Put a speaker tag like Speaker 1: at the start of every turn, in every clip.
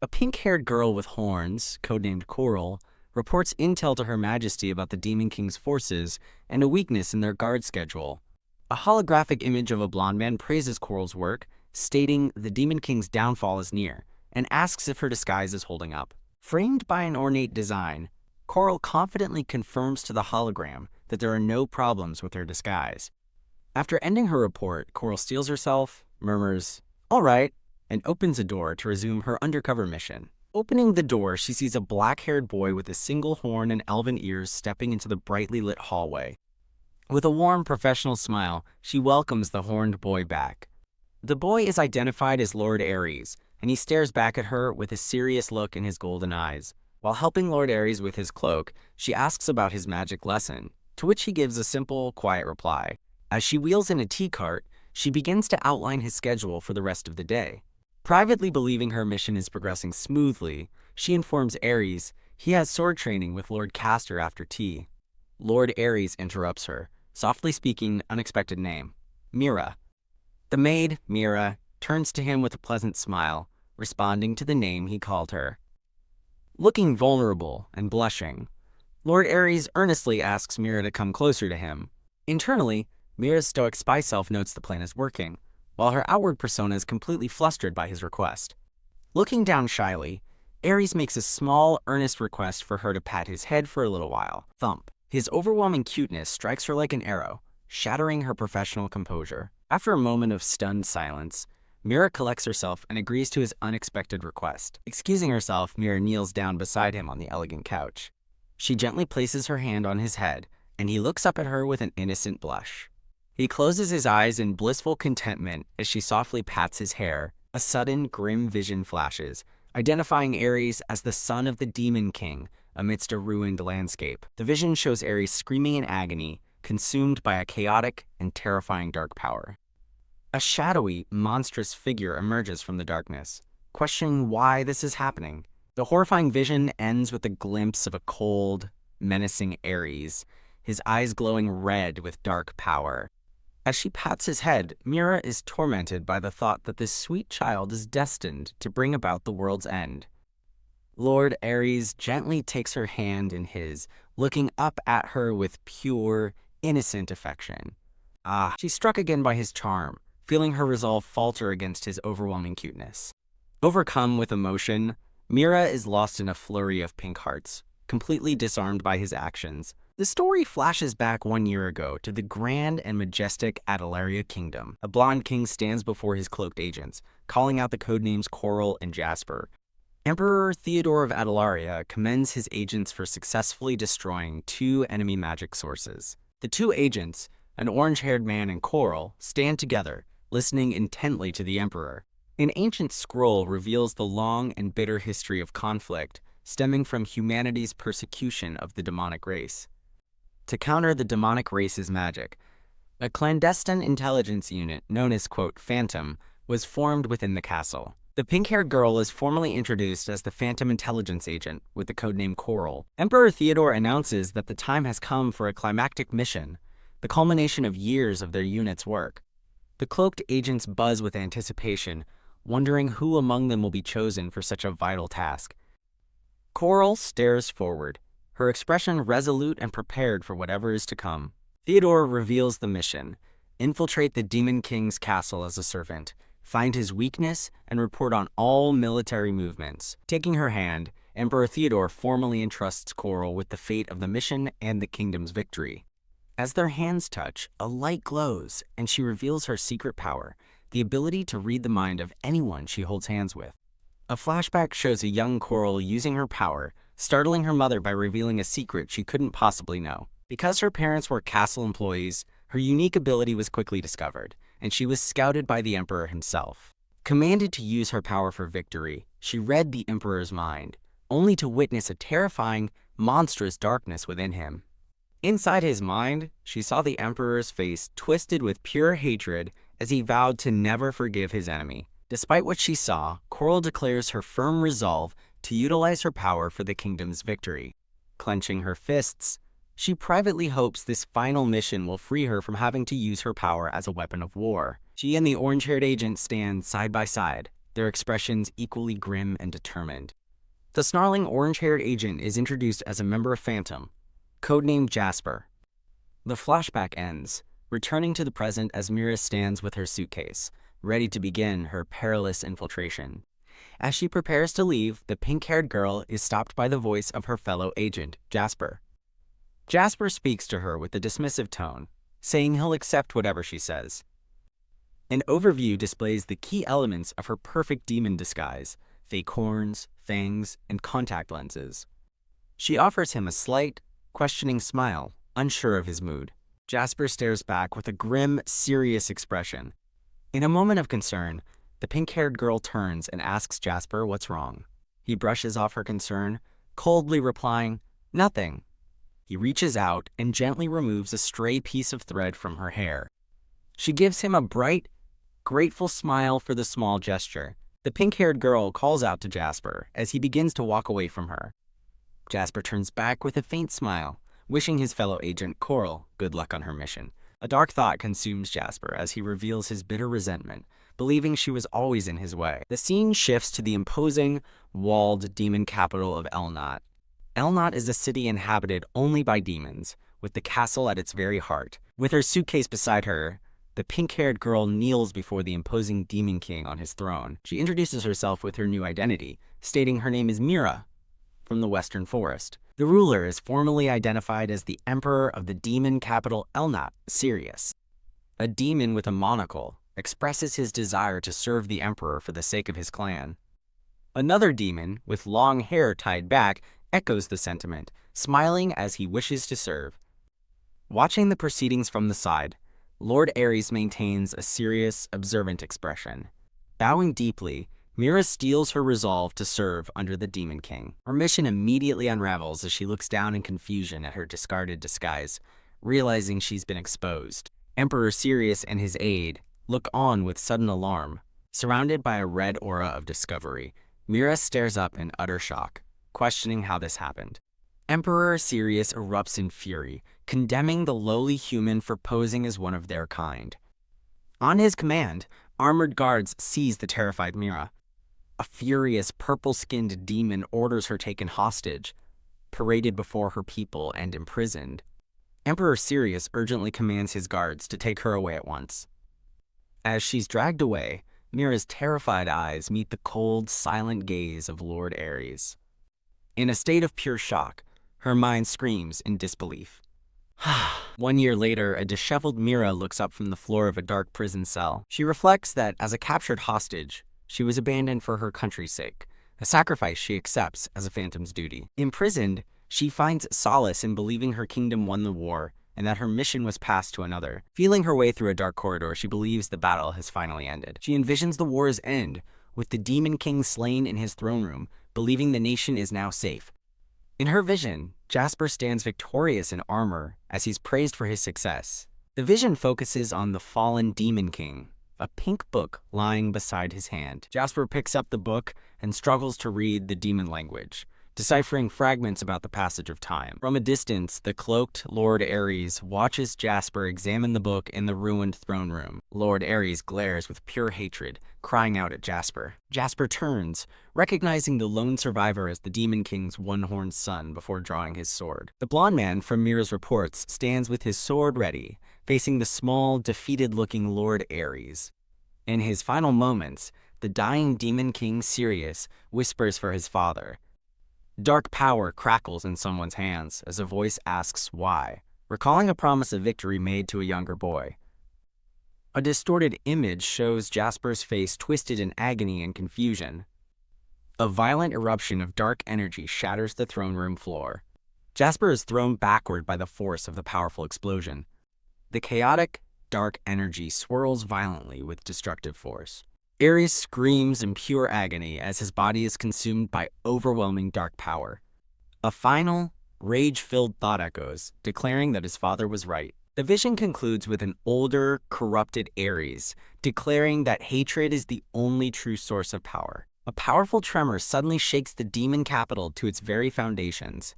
Speaker 1: A pink-haired girl with horns, codenamed Coral, reports intel to Her Majesty about the Demon King's forces and a weakness in their guard schedule. A holographic image of a blonde man praises Coral's work, stating the Demon King's downfall is near, and asks if her disguise is holding up. Framed by an ornate design, Coral confidently confirms to the hologram that there are no problems with her disguise. After ending her report, Coral steels herself, murmurs, "All right," and opens a door to resume her undercover mission. Opening the door, she sees a black-haired boy with a single horn and elven ears stepping into the brightly lit hallway. With a warm, professional smile, she welcomes the horned boy back. The boy is identified as Lord Aries, and he stares back at her with a serious look in his golden eyes. While helping Lord Aries with his cloak, she asks about his magic lesson, to which he gives a simple, quiet reply. As she wheels in a tea cart, she begins to outline his schedule for the rest of the day. Privately believing her mission is progressing smoothly, she informs Aries he has sword training with Lord Castor after tea. Lord Aries interrupts her, softly speaking unexpected name, Mira. The maid, Mira, turns to him with a pleasant smile, responding to the name he called her. Looking vulnerable and blushing, Lord Aries earnestly asks Mira to come closer to him. Internally, Mira's stoic spy self notes the plan is working, while her outward persona is completely flustered by his request. Looking down shyly, Aries makes a small, earnest request for her to pat his head for a little while. Thump. His overwhelming cuteness strikes her like an arrow, shattering her professional composure. After a moment of stunned silence, Mira collects herself and agrees to his unexpected request. Excusing herself, Mira kneels down beside him on the elegant couch. She gently places her hand on his head, and he looks up at her with an innocent blush. He closes his eyes in blissful contentment as she softly pats his hair. A sudden, grim vision flashes, identifying Aries as the son of the Demon King amidst a ruined landscape. The vision shows Aries screaming in agony, consumed by a chaotic and terrifying dark power. A shadowy, monstrous figure emerges from the darkness, questioning why this is happening. The horrifying vision ends with a glimpse of a cold, menacing Aries, his eyes glowing red with dark power. As she pats his head, Mira is tormented by the thought that this sweet child is destined to bring about the world's end. Lord Aries gently takes her hand in his, looking up at her with pure, innocent affection. She's struck again by his charm, feeling her resolve falter against his overwhelming cuteness. Overcome with emotion, Mira is lost in a flurry of pink hearts, completely disarmed by his actions. The story flashes back 1 year ago to the grand and majestic Adelaria Kingdom. A blonde king stands before his cloaked agents, calling out the codenames Coral and Jasper. Emperor Theodore of Adelaria commends his agents for successfully destroying 2 enemy magic sources. The 2 agents, an orange-haired man and Coral, stand together, listening intently to the emperor. An ancient scroll reveals the long and bitter history of conflict stemming from humanity's persecution of the demonic race. To counter the demonic race's magic, a clandestine intelligence unit known as, quote, Phantom, was formed within the castle. The pink-haired girl is formally introduced as the Phantom Intelligence Agent with the codename Coral. Emperor Theodore announces that the time has come for a climactic mission, the culmination of years of their unit's work. The cloaked agents buzz with anticipation, wondering who among them will be chosen for such a vital task. Coral stares forward, her expression resolute and prepared for whatever is to come. Theodore reveals the mission: infiltrate the Demon King's castle as a servant, find his weakness, and report on all military movements. Taking her hand, Emperor Theodore formally entrusts Coral with the fate of the mission and the kingdom's victory. As their hands touch, a light glows, and she reveals her secret power, the ability to read the mind of anyone she holds hands with. A flashback shows a young Coral using her power, startling her mother by revealing a secret she couldn't possibly know. Because her parents were castle employees, her unique ability was quickly discovered, and she was scouted by the Emperor himself. Commanded to use her power for victory, she read the Emperor's mind, only to witness a terrifying, monstrous darkness within him. Inside his mind, she saw the Emperor's face twisted with pure hatred as he vowed to never forgive his enemy. Despite what she saw, Coral declares her firm resolve to utilize her power for the kingdom's victory. Clenching her fists, she privately hopes this final mission will free her from having to use her power as a weapon of war. She and the orange-haired agent stand side by side, their expressions equally grim and determined. The snarling orange-haired agent is introduced as a member of Phantom, codenamed Jasper. The flashback ends, returning to the present as Mira stands with her suitcase, ready to begin her perilous infiltration. As she prepares to leave, the pink-haired girl is stopped by the voice of her fellow agent, Jasper. Jasper speaks to her with a dismissive tone, saying he'll accept whatever she says. An overview displays the key elements of her perfect demon disguise: fake horns, fangs, and contact lenses. She offers him a slight, questioning smile, unsure of his mood. Jasper stares back with a grim, serious expression. In a moment of concern, the pink-haired girl turns and asks Jasper what's wrong. He brushes off her concern, coldly replying, "Nothing." He reaches out and gently removes a stray piece of thread from her hair. She gives him a bright, grateful smile for the small gesture. The pink-haired girl calls out to Jasper as he begins to walk away from her. Jasper turns back with a faint smile, wishing his fellow agent, Coral, good luck on her mission. A dark thought consumes Jasper as he reveals his bitter resentment, believing she was always in his way. The scene shifts to the imposing, walled demon capital of Elnot. Elnot is a city inhabited only by demons, with the castle at its very heart. With her suitcase beside her, the pink-haired girl kneels before the imposing demon king on his throne. She introduces herself with her new identity, stating her name is Mira, from the Western Forest. The ruler is formally identified as the Emperor of the demon capital Elnot, Sirius. A demon with a monocle expresses his desire to serve the Emperor for the sake of his clan. Another demon, with long hair tied back, echoes the sentiment, smiling as he wishes to serve. Watching the proceedings from the side, Lord Aries maintains a serious, observant expression. Bowing deeply, Mira steels her resolve to serve under the Demon King. Her mission immediately unravels as she looks down in confusion at her discarded disguise, realizing she's been exposed. Emperor Sirius and his aide look on with sudden alarm. Surrounded by a red aura of discovery, Mira stares up in utter shock, questioning how this happened. Emperor Sirius erupts in fury, condemning the lowly human for posing as one of their kind. On his command, armored guards seize the terrified Mira. A furious, purple-skinned demon orders her taken hostage, paraded before her people, and imprisoned. Emperor Sirius urgently commands his guards to take her away at once. As she's dragged away, Mira's terrified eyes meet the cold, silent gaze of Lord Aries. In a state of pure shock, her mind screams in disbelief. 1 year later, a disheveled Mira looks up from the floor of a dark prison cell. She reflects that, as a captured hostage, she was abandoned for her country's sake, a sacrifice she accepts as a phantom's duty. Imprisoned, she finds solace in believing her kingdom won the war and that her mission was passed to another. Feeling her way through a dark corridor, she believes the battle has finally ended. She envisions the war's end, with the Demon King slain in his throne room, believing the nation is now safe. In her vision, Jasper stands victorious in armor as he's praised for his success. The vision focuses on the fallen Demon King, a pink book lying beside his hand. Jasper picks up the book and struggles to read the demon language, deciphering fragments about the passage of time. From a distance, the cloaked Lord Aries watches Jasper examine the book in the ruined throne room. Lord Aries glares with pure hatred, crying out at Jasper. Jasper turns, recognizing the lone survivor as the Demon King's one-horned son before drawing his sword. The blonde man from Mira's reports stands with his sword ready, facing the small, defeated-looking Lord Aries. In his final moments, the dying Demon King Sirius whispers for his father. Dark power crackles in someone's hands as a voice asks why, recalling a promise of victory made to a younger boy. A distorted image shows Jasper's face twisted in agony and confusion. A violent eruption of dark energy shatters the throne room floor. Jasper is thrown backward by the force of the powerful explosion. The chaotic, dark energy swirls violently with destructive force. Aries screams in pure agony as his body is consumed by overwhelming dark power. A final, rage-filled thought echoes, declaring that his father was right. The vision concludes with an older, corrupted Aries, declaring that hatred is the only true source of power. A powerful tremor suddenly shakes the demon capital to its very foundations.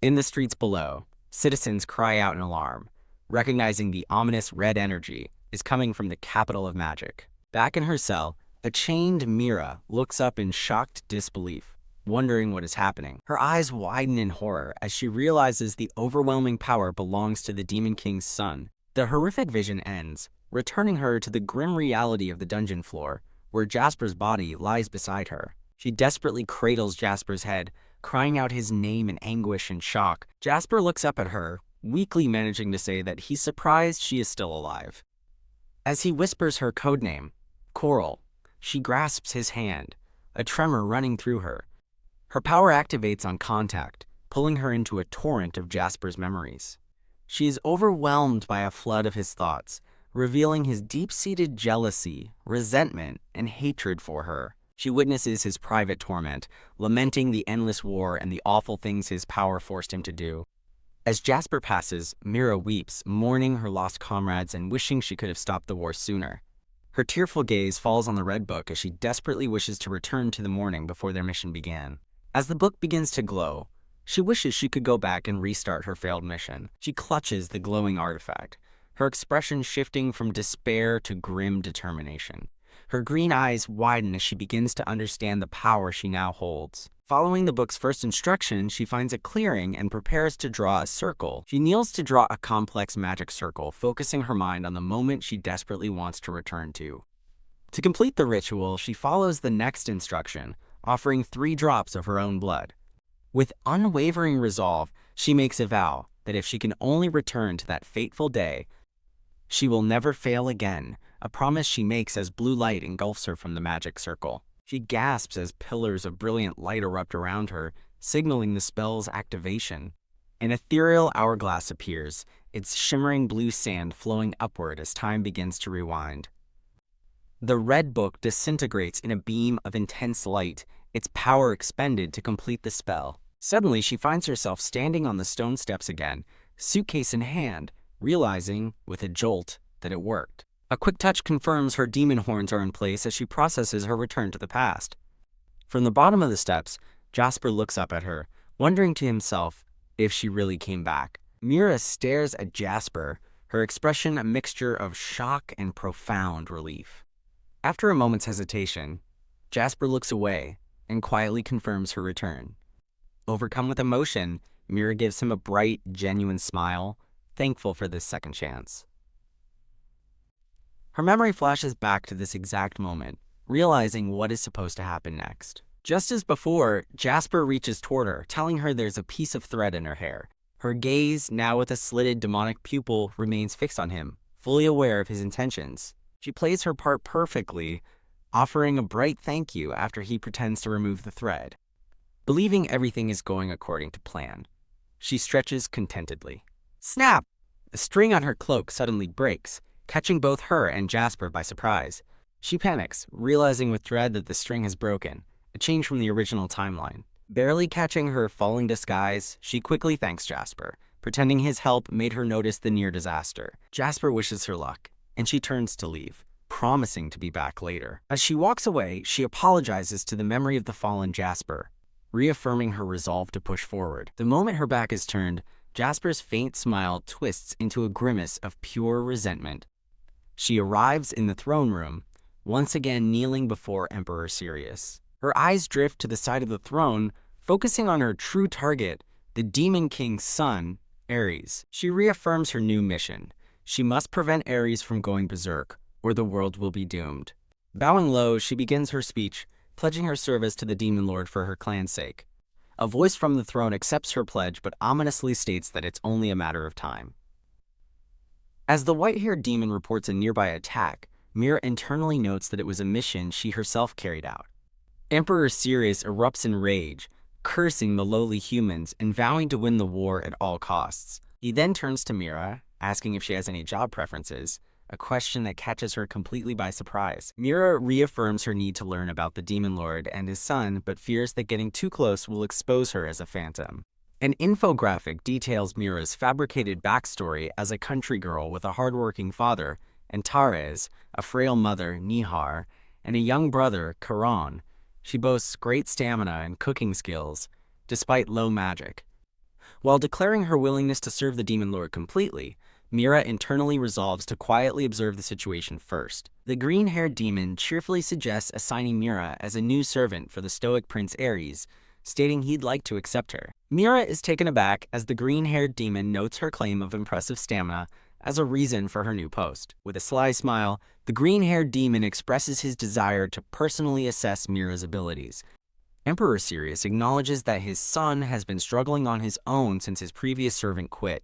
Speaker 1: In the streets below, citizens cry out in alarm, recognizing the ominous red energy is coming from the capital of magic. Back in her cell, A chained Mira looks up in shocked disbelief, wondering what is happening. Her eyes widen in horror as she realizes the overwhelming power belongs to the Demon King's son. The horrific vision ends, returning her to the grim reality of the dungeon floor, where Jasper's body lies beside her. She desperately cradles Jasper's head, crying out his name in anguish and shock. Jasper looks up at her, weakly managing to say that he's surprised she is still alive. As he whispers her codename, Coral, she grasps his hand, a tremor running through her. Her power activates on contact, pulling her into a torrent of Jasper's memories. She is overwhelmed by a flood of his thoughts, revealing his deep-seated jealousy, resentment, and hatred for her. She witnesses his private torment, lamenting the endless war and the awful things his power forced him to do. As Jasper passes, Mira weeps, mourning her lost comrades and wishing she could have stopped the war sooner. Her tearful gaze falls on the red book as she desperately wishes to return to the morning before their mission began. As the book begins to glow, she wishes she could go back and restart her failed mission. She clutches the glowing artifact, her expression shifting from despair to grim determination. Her green eyes widen as she begins to understand the power she now holds. Following the book's first instruction, she finds a clearing and prepares to draw a circle. She kneels to draw a complex magic circle, focusing her mind on the moment she desperately wants to return to. To complete the ritual, she follows the next instruction, offering 3 drops of her own blood. With unwavering resolve, she makes a vow that if she can only return to that fateful day, she will never fail again, a promise she makes as blue light engulfs her from the magic circle. She gasps as pillars of brilliant light erupt around her, signaling the spell's activation. An ethereal hourglass appears, its shimmering blue sand flowing upward as time begins to rewind. The red book disintegrates in a beam of intense light, its power expended to complete the spell. Suddenly, she finds herself standing on the stone steps again, suitcase in hand, realizing, with a jolt, that it worked. A quick touch confirms her demon horns are in place as she processes her return to the past. From the bottom of the steps, Jasper looks up at her, wondering to himself if she really came back. Mira stares at Jasper, her expression a mixture of shock and profound relief. After a moment's hesitation, Jasper looks away and quietly confirms her return. Overcome with emotion, Mira gives him a bright, genuine smile, thankful for this second chance. Her memory flashes back to this exact moment, realizing what is supposed to happen next. Just as before, Jasper reaches toward her, telling her there's a piece of thread in her hair. Her gaze, now with a slitted demonic pupil, remains fixed on him, fully aware of his intentions. She plays her part perfectly, offering a bright thank you after he pretends to remove the thread. Believing everything is going according to plan, she stretches contentedly. Snap! The string on her cloak suddenly breaks, catching both her and Jasper by surprise. She panics, realizing with dread that the string has broken, a change from the original timeline. Barely catching her falling disguise, she quickly thanks Jasper, pretending his help made her notice the near disaster. Jasper wishes her luck, and she turns to leave, promising to be back later. As she walks away, she apologizes to the memory of the fallen Jasper, reaffirming her resolve to push forward. The moment her back is turned, Jasper's faint smile twists into a grimace of pure resentment. She arrives in the throne room, once again kneeling before Emperor Sirius. Her eyes drift to the side of the throne, focusing on her true target, the Demon King's son, Aries. She reaffirms her new mission. She must prevent Aries from going berserk, or the world will be doomed. Bowing low, she begins her speech, pledging her service to the Demon Lord for her clan's sake. A voice from the throne accepts her pledge but ominously states that it's only a matter of time. As the white-haired demon reports a nearby attack, Mira internally notes that it was a mission she herself carried out. Emperor Sirius erupts in rage, cursing the lowly humans and vowing to win the war at all costs. He then turns to Mira, asking if she has any job preferences, a question that catches her completely by surprise. Mira reaffirms her need to learn about the Demon Lord and his son, but fears that getting too close will expose her as a phantom. An infographic details Mira's fabricated backstory as a country girl with a hardworking father, and Tares, a frail mother, Nihar, and a young brother, Karan. She boasts great stamina and cooking skills, despite low magic. While declaring her willingness to serve the Demon Lord completely, Mira internally resolves to quietly observe the situation first. The green-haired demon cheerfully suggests assigning Mira as a new servant for the stoic Prince Aries, stating he'd like to accept her. Mira is taken aback as the green-haired demon notes her claim of impressive stamina as a reason for her new post. With a sly smile, the green-haired demon expresses his desire to personally assess Mira's abilities. Emperor Sirius acknowledges that his son has been struggling on his own since his previous servant quit.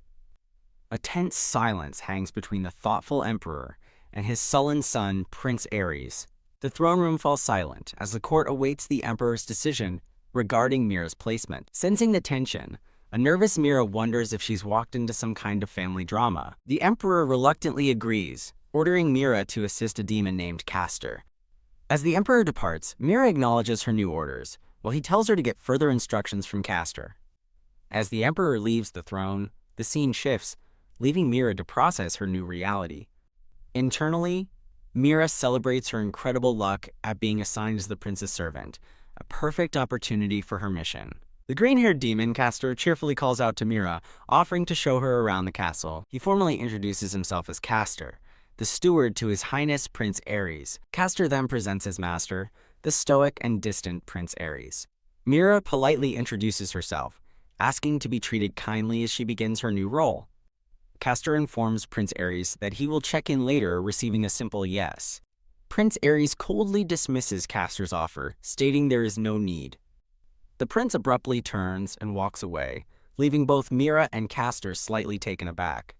Speaker 1: A tense silence hangs between the thoughtful emperor and his sullen son, Prince Aries. The throne room falls silent as the court awaits the emperor's decision regarding Mira's placement. Sensing the tension, a nervous Mira wonders if she's walked into some kind of family drama. The emperor reluctantly agrees, ordering Mira to assist a demon named Castor. As the emperor departs, Mira acknowledges her new orders, while he tells her to get further instructions from Castor. As the emperor leaves the throne, the scene shifts, leaving Mira to process her new reality. Internally, Mira celebrates her incredible luck at being assigned as the prince's servant, a perfect opportunity for her mission. The green-haired demon, Castor, cheerfully calls out to Mira, offering to show her around the castle. He formally introduces himself as Castor, the steward to His Highness Prince Aries. Castor then presents his master, the stoic and distant Prince Aries. Mira politely introduces herself, asking to be treated kindly as she begins her new role. Castor informs Prince Aries that he will check in later, receiving a simple yes. Prince Aries coldly dismisses Castor's offer, stating there is no need. The prince abruptly turns and walks away, leaving both Mira and Castor slightly taken aback.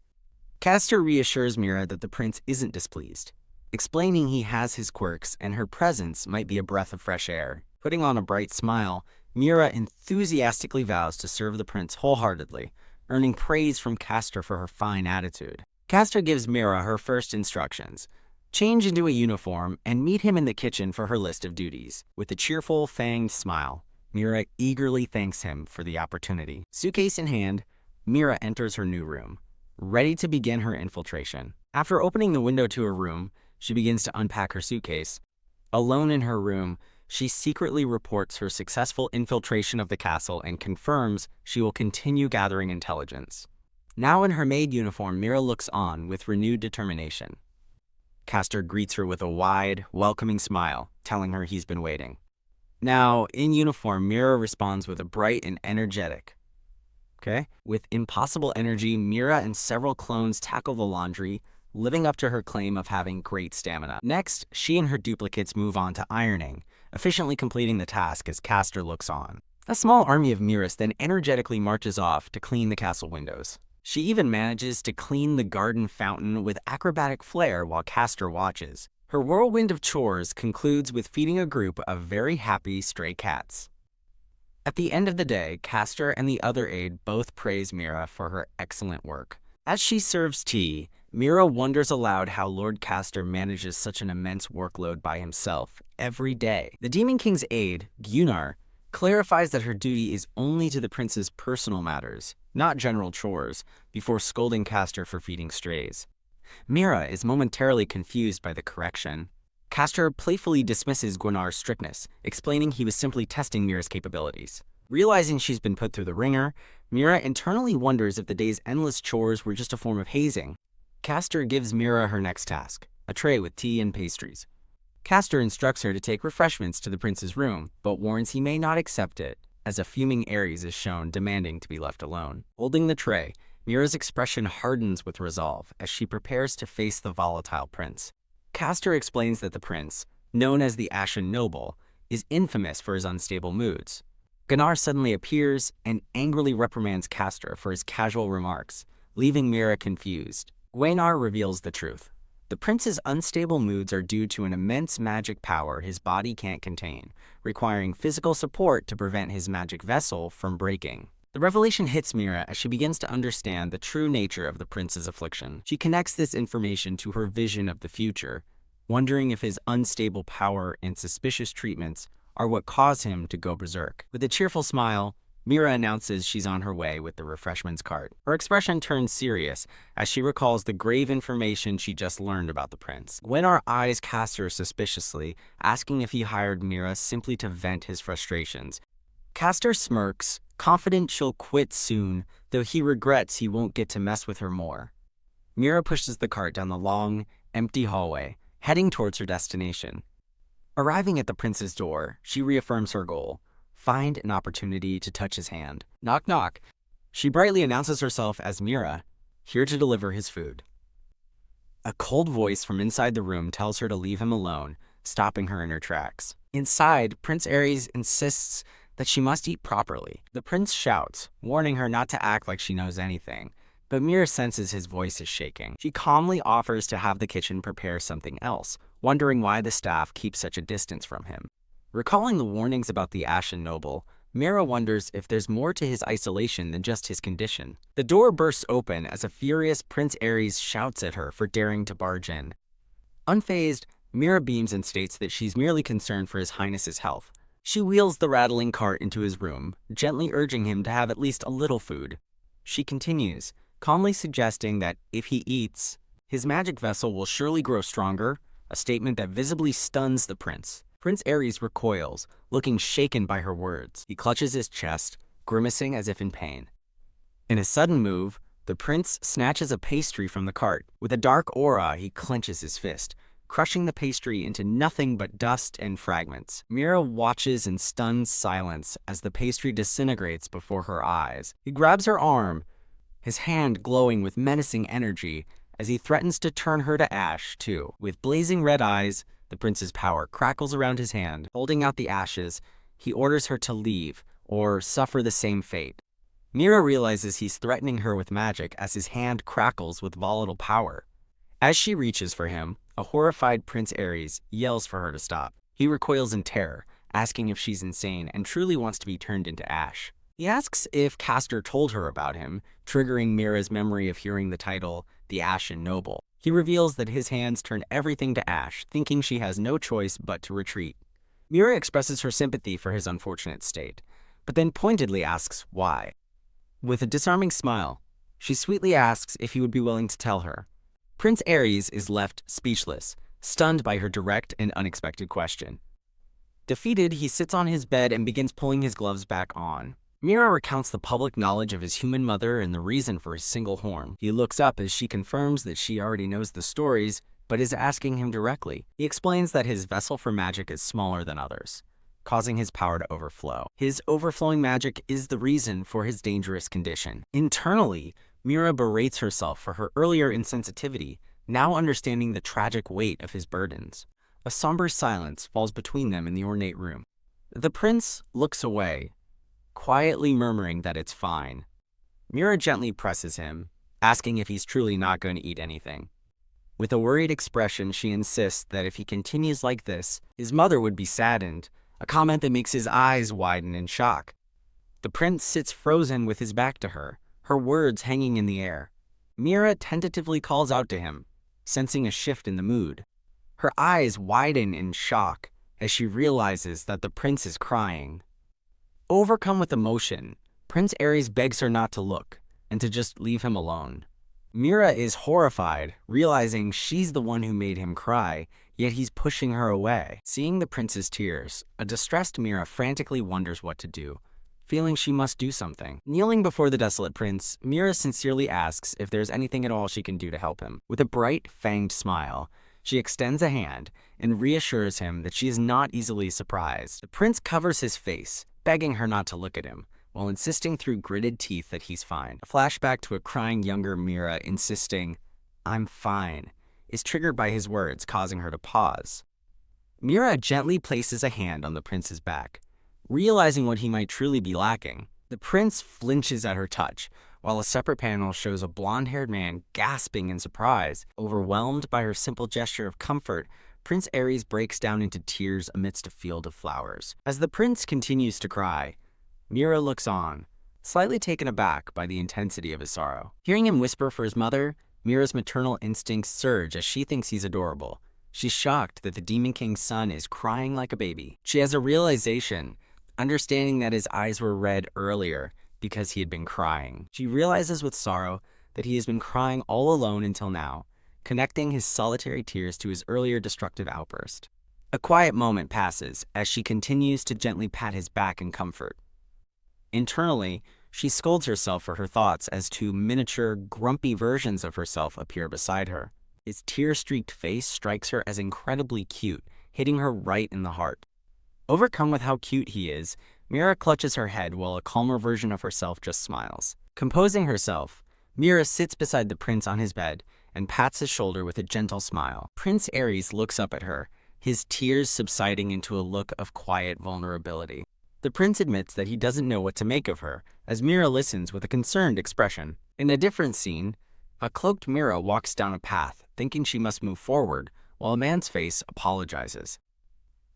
Speaker 1: Castor reassures Mira that the prince isn't displeased, explaining he has his quirks and her presence might be a breath of fresh air. Putting on a bright smile, Mira enthusiastically vows to serve the prince wholeheartedly, earning praise from Castor for her fine attitude. Castor gives Mira her first instructions: change into a uniform and meet him in the kitchen for her list of duties. With a cheerful, fanged smile, Mira eagerly thanks him for the opportunity. Suitcase in hand, Mira enters her new room, ready to begin her infiltration. After opening the window to her room, she begins to unpack her suitcase. Alone in her room, she secretly reports her successful infiltration of the castle and confirms she will continue gathering intelligence. Now in her maid uniform, Mira looks on with renewed determination. Castor greets her with a wide, welcoming smile, telling her he's been waiting. Now, in uniform, Mira responds with a bright and energetic. With impossible energy, Mira and several clones tackle the laundry, living up to her claim of having great stamina. Next, she and her duplicates move on to ironing, efficiently completing the task as Castor looks on. A small army of Miras then energetically marches off to clean the castle windows. She even manages to clean the garden fountain with acrobatic flair while Castor watches. Her whirlwind of chores concludes with feeding a group of very happy stray cats. At the end of the day, Castor and the other aide both praise Mira for her excellent work. As she serves tea, Mira wonders aloud how Lord Castor manages such an immense workload by himself every day. The Demon King's aide, Gunnar, clarifies that her duty is only to the prince's personal matters, not general chores, before scolding Castor for feeding strays. Mira is momentarily confused by the correction. Castor playfully dismisses Gunnar's strictness, explaining he was simply testing Mira's capabilities. Realizing she's been put through the ringer, Mira internally wonders if the day's endless chores were just a form of hazing. Castor gives Mira her next task, a tray with tea and pastries. Castor instructs her to take refreshments to the prince's room, but warns he may not accept it, as a fuming Aries is shown demanding to be left alone. Holding the tray, Mira's expression hardens with resolve as she prepares to face the volatile prince. Castor explains that the prince, known as the Ashen Noble, is infamous for his unstable moods. Gunnar suddenly appears and angrily reprimands Castor for his casual remarks, leaving Mira confused. Gunnar reveals the truth. The prince's unstable moods are due to an immense magic power his body can't contain, requiring physical support to prevent his magic vessel from breaking. The revelation hits Mira as she begins to understand the true nature of the prince's affliction. She connects this information to her vision of the future, wondering if his unstable power and suspicious treatments are what cause him to go berserk. With a cheerful smile, Mira announces she's on her way with the refreshments cart. Her expression turns serious as she recalls the grave information she just learned about the prince. Gunnar eyes Castor suspiciously, asking if he hired Mira simply to vent his frustrations. Castor smirks, confident she'll quit soon, though he regrets he won't get to mess with her more. Mira pushes the cart down the long, empty hallway, heading towards her destination. Arriving at the prince's door, she reaffirms her goal: find an opportunity to touch his hand. Knock knock. She brightly announces herself as Mira, here to deliver his food. A cold voice from inside the room tells her to leave him alone, stopping her in her tracks. Inside, Prince Aries insists that she must eat properly. The prince shouts, warning her not to act like she knows anything, but Mira senses his voice is shaking. She calmly offers to have the kitchen prepare something else, wondering why the staff keeps such a distance from him. Recalling the warnings about the Ashen Noble, Mira wonders if there's more to his isolation than just his condition. The door bursts open as a furious Prince Aries shouts at her for daring to barge in. Unfazed, Mira beams and states that she's merely concerned for His Highness's health. She wheels the rattling cart into his room, gently urging him to have at least a little food. She continues, calmly suggesting that if he eats, his magic vessel will surely grow stronger, a statement that visibly stuns the prince. Prince Aries recoils, looking shaken by her words. He clutches his chest, grimacing as if in pain. In a sudden move, the prince snatches a pastry from the cart. With a dark aura, he clenches his fist, crushing the pastry into nothing but dust and fragments. Mira watches in stunned silence as the pastry disintegrates before her eyes. He grabs her arm, his hand glowing with menacing energy as he threatens to turn her to ash, too. With blazing red eyes, the prince's power crackles around his hand. Holding out the ashes, he orders her to leave or suffer the same fate. Mira realizes he's threatening her with magic as his hand crackles with volatile power. As she reaches for him, a horrified Prince Aries yells for her to stop. He recoils in terror, asking if she's insane and truly wants to be turned into ash. He asks if Castor told her about him, triggering Mira's memory of hearing the title, the Ashen Noble. He reveals that his hands turn everything to ash, thinking she has no choice but to retreat. Mira expresses her sympathy for his unfortunate state, but then pointedly asks why. With a disarming smile, she sweetly asks if he would be willing to tell her. Prince Aries is left speechless, stunned by her direct and unexpected question. Defeated, he sits on his bed and begins pulling his gloves back on. Mira recounts the public knowledge of his human mother and the reason for his single horn. He looks up as she confirms that she already knows the stories, but is asking him directly. He explains that his vessel for magic is smaller than others, causing his power to overflow. His overflowing magic is the reason for his dangerous condition. Internally, Mira berates herself for her earlier insensitivity, now understanding the tragic weight of his burdens. A somber silence falls between them in the ornate room. The prince looks away, quietly murmuring that it's fine. Mira gently presses him, asking if he's truly not going to eat anything. With a worried expression, she insists that if he continues like this, his mother would be saddened, a comment that makes his eyes widen in shock. The prince sits frozen with his back to her, her words hanging in the air. Mira tentatively calls out to him, sensing a shift in the mood. Her eyes widen in shock as she realizes that the prince is crying. Overcome with emotion, Prince Aries begs her not to look and to just leave him alone. Mira is horrified, realizing she's the one who made him cry, yet he's pushing her away. Seeing the prince's tears, a distressed Mira frantically wonders what to do, feeling she must do something. Kneeling before the desolate prince, Mira sincerely asks if there's anything at all she can do to help him. With a bright, fanged smile, she extends a hand and reassures him that she is not easily surprised. The prince covers his face, begging her not to look at him, while insisting through gritted teeth that he's fine. A flashback to a crying younger Mira insisting, "I'm fine," is triggered by his words, causing her to pause. Mira gently places a hand on the prince's back, realizing what he might truly be lacking. The prince flinches at her touch, while a separate panel shows a blonde-haired man gasping in surprise. Overwhelmed by her simple gesture of comfort, Prince Aries breaks down into tears amidst a field of flowers. As the prince continues to cry, Mira looks on, slightly taken aback by the intensity of his sorrow. Hearing him whisper for his mother, Mira's maternal instincts surge as she thinks he's adorable. She's shocked that the Demon King's son is crying like a baby. She has a realization, understanding that his eyes were red earlier because he had been crying. She realizes with sorrow that he has been crying all alone until now, connecting his solitary tears to his earlier destructive outburst. A quiet moment passes as she continues to gently pat his back in comfort. Internally, She scolds herself for her thoughts as two miniature, grumpy versions of herself appear beside her. His tear-streaked face strikes her as incredibly cute, hitting her right in the heart. Overcome with how cute he is, Mira clutches her head while a calmer version of herself just smiles. Composing herself, Mira sits beside the prince on his bed and pats his shoulder with a gentle smile. Prince Aries looks up at her, his tears subsiding into a look of quiet vulnerability. The prince admits that he doesn't know what to make of her, as Mira listens with a concerned expression. In a different scene, a cloaked Mira walks down a path, thinking she must move forward, while a man's face apologizes.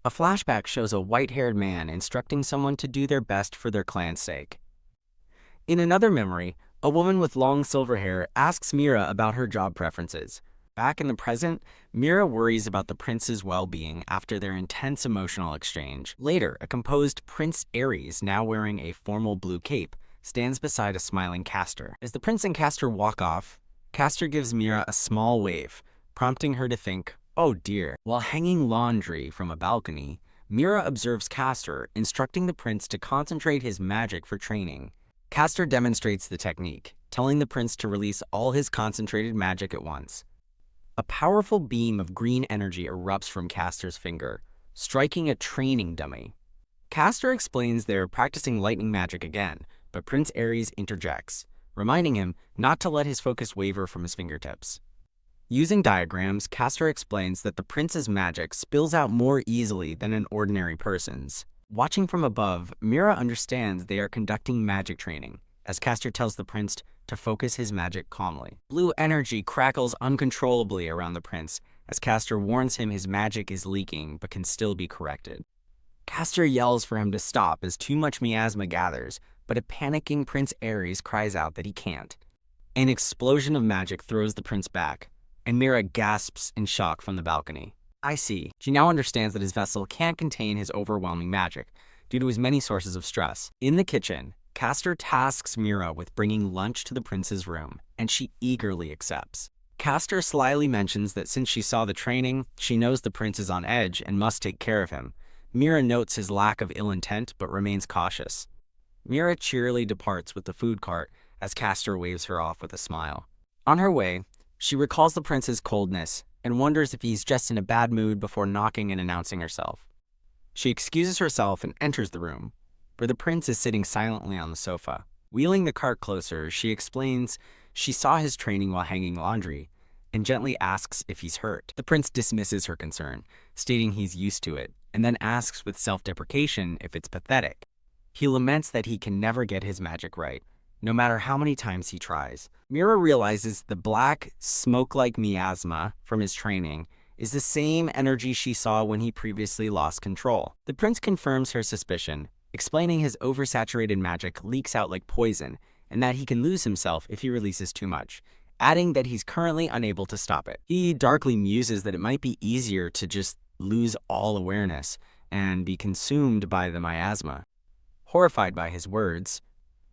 Speaker 1: A flashback shows a white-haired man instructing someone to do their best for their clan's sake. In another memory, a woman with long silver hair asks Mira about her job preferences. Back in the present, Mira worries about the prince's well-being after their intense emotional exchange. Later, a composed Prince Aries, now wearing a formal blue cape, stands beside a smiling Castor. As the prince and Castor walk off, Castor gives Mira a small wave, prompting her to think, "Oh dear." While hanging laundry from a balcony, Mira observes Castor, instructing the prince to concentrate his magic for training. Castor demonstrates the technique, telling the prince to release all his concentrated magic at once. A powerful beam of green energy erupts from Castor's finger, striking a training dummy. Castor explains they're practicing lightning magic again, but Prince Aries interjects, reminding him not to let his focus waver from his fingertips. Using diagrams, Castor explains that the prince's magic spills out more easily than an ordinary person's. Watching from above, Mira understands they are conducting magic training, as Castor tells the prince to focus his magic calmly. Blue energy crackles uncontrollably around the prince, as Castor warns him his magic is leaking but can still be corrected. Castor yells for him to stop as too much miasma gathers, but a panicking Prince Aries cries out that he can't. An explosion of magic throws the prince back, and Mira gasps in shock from the balcony. I see. She now understands that his vessel can't contain his overwhelming magic, due to his many sources of stress. In the kitchen, Castor tasks Mira with bringing lunch to the prince's room, and she eagerly accepts. Castor slyly mentions that since she saw the training, she knows the prince is on edge and must take care of him. Mira notes his lack of ill intent, but remains cautious. Mira cheerily departs with the food cart as Castor waves her off with a smile. On her way, she recalls the prince's coldness and wonders if he's just in a bad mood before knocking and announcing herself. She excuses herself and enters the room, where the prince is sitting silently on the sofa. Wheeling the cart closer, she explains she saw his training while hanging laundry and gently asks if he's hurt. The prince dismisses her concern, stating he's used to it, and then asks with self-deprecation if it's pathetic. He laments that he can never get his magic right, no matter how many times he tries. Mira realizes the black, smoke-like miasma from his training is the same energy she saw when he previously lost control. The prince confirms her suspicion, explaining his oversaturated magic leaks out like poison, and that he can lose himself if he releases too much, adding that he's currently unable to stop it. He darkly muses that it might be easier to just lose all awareness and be consumed by the miasma. Horrified by his words,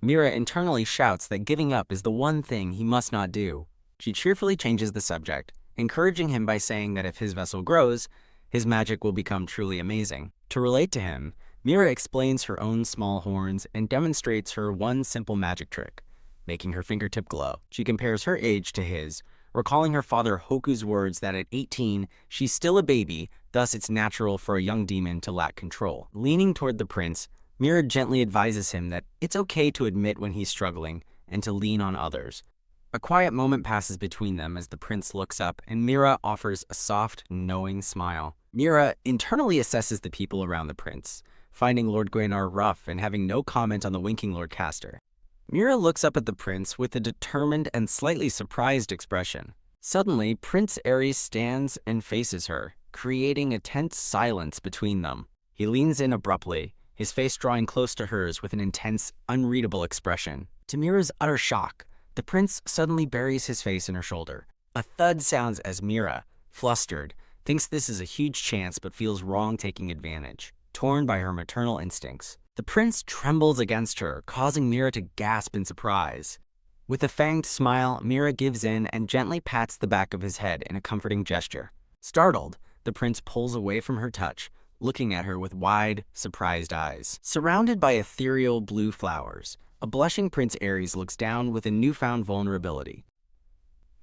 Speaker 1: Mira internally shouts that giving up is the one thing he must not do. She cheerfully changes the subject, encouraging him by saying that if his vessel grows, his magic will become truly amazing. To relate to him, Mira explains her own small horns and demonstrates her one simple magic trick, making her fingertip glow. She compares her age to his, recalling her father Hoku's words that at 18, she's still a baby, thus it's natural for a young demon to lack control. Leaning toward the prince, Mira gently advises him that it's okay to admit when he's struggling and to lean on others. A quiet moment passes between them as the prince looks up and Mira offers a soft, knowing smile. Mira internally assesses the people around the prince, finding Lord Guenar rough and having no comment on the winking Lord Castor. Mira looks up at the prince with a determined and slightly surprised expression. Suddenly, Prince Aries stands and faces her, creating a tense silence between them. He leans in abruptly, his face drawing close to hers with an intense, unreadable expression. To Mira's utter shock, the prince suddenly buries his face in her shoulder. A thud sounds as Mira, flustered, thinks this is a huge chance but feels wrong taking advantage, torn by her maternal instincts. The prince trembles against her, causing Mira to gasp in surprise. With a fanged smile, Mira gives in and gently pats the back of his head in a comforting gesture. Startled, the prince pulls away from her touch, looking at her with wide, surprised eyes. Surrounded by ethereal blue flowers, a blushing Prince Aries looks down with a newfound vulnerability.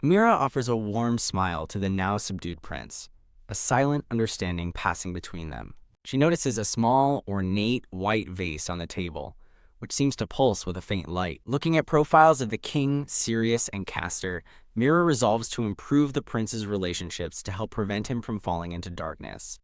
Speaker 1: Mira offers a warm smile to the now subdued prince, a silent understanding passing between them. She notices a small, ornate white vase on the table, which seems to pulse with a faint light. Looking at profiles of the king, Sirius, and Castor, Mira resolves to improve the prince's relationships to help prevent him from falling into darkness.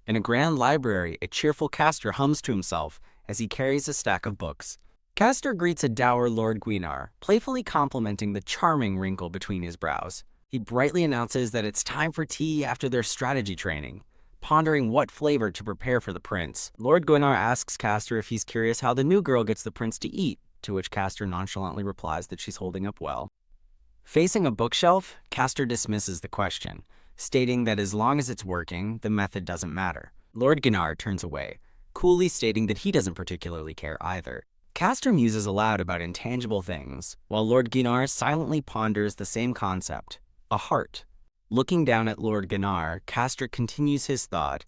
Speaker 1: In a grand library, a cheerful Castor hums to himself as he carries a stack of books. Castor greets a dour Lord Guinar, playfully complimenting the charming wrinkle between his brows. He brightly announces that it's time for tea after their strategy training, pondering what flavor to prepare for the prince. Lord Guinar asks Castor if he's curious how the new girl gets the prince to eat, to which Castor nonchalantly replies that she's holding up well. Facing a bookshelf, Castor dismisses the question, stating that as long as it's working, the method doesn't matter. Lord Guinar turns away, coolly stating that he doesn't particularly care either. Castor muses aloud about intangible things, while Lord Guinar silently ponders the same concept, a heart. Looking down at Lord Guinar, Castor continues his thought,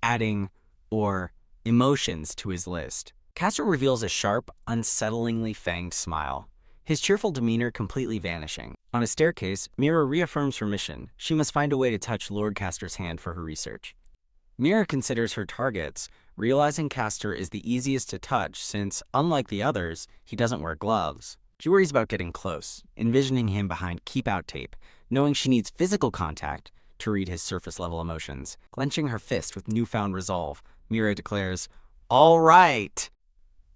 Speaker 1: adding, or, emotions to his list. Castor reveals a sharp, unsettlingly fanged smile, his cheerful demeanor completely vanishing. On a staircase, Mira reaffirms her mission. She must find a way to touch Lord Castor's hand for her research. Mira considers her targets, realizing Castor is the easiest to touch since, unlike the others, he doesn't wear gloves. She worries about getting close, envisioning him behind keep-out tape, knowing she needs physical contact to read his surface-level emotions. Clenching her fist with newfound resolve, Mira declares, "All right!"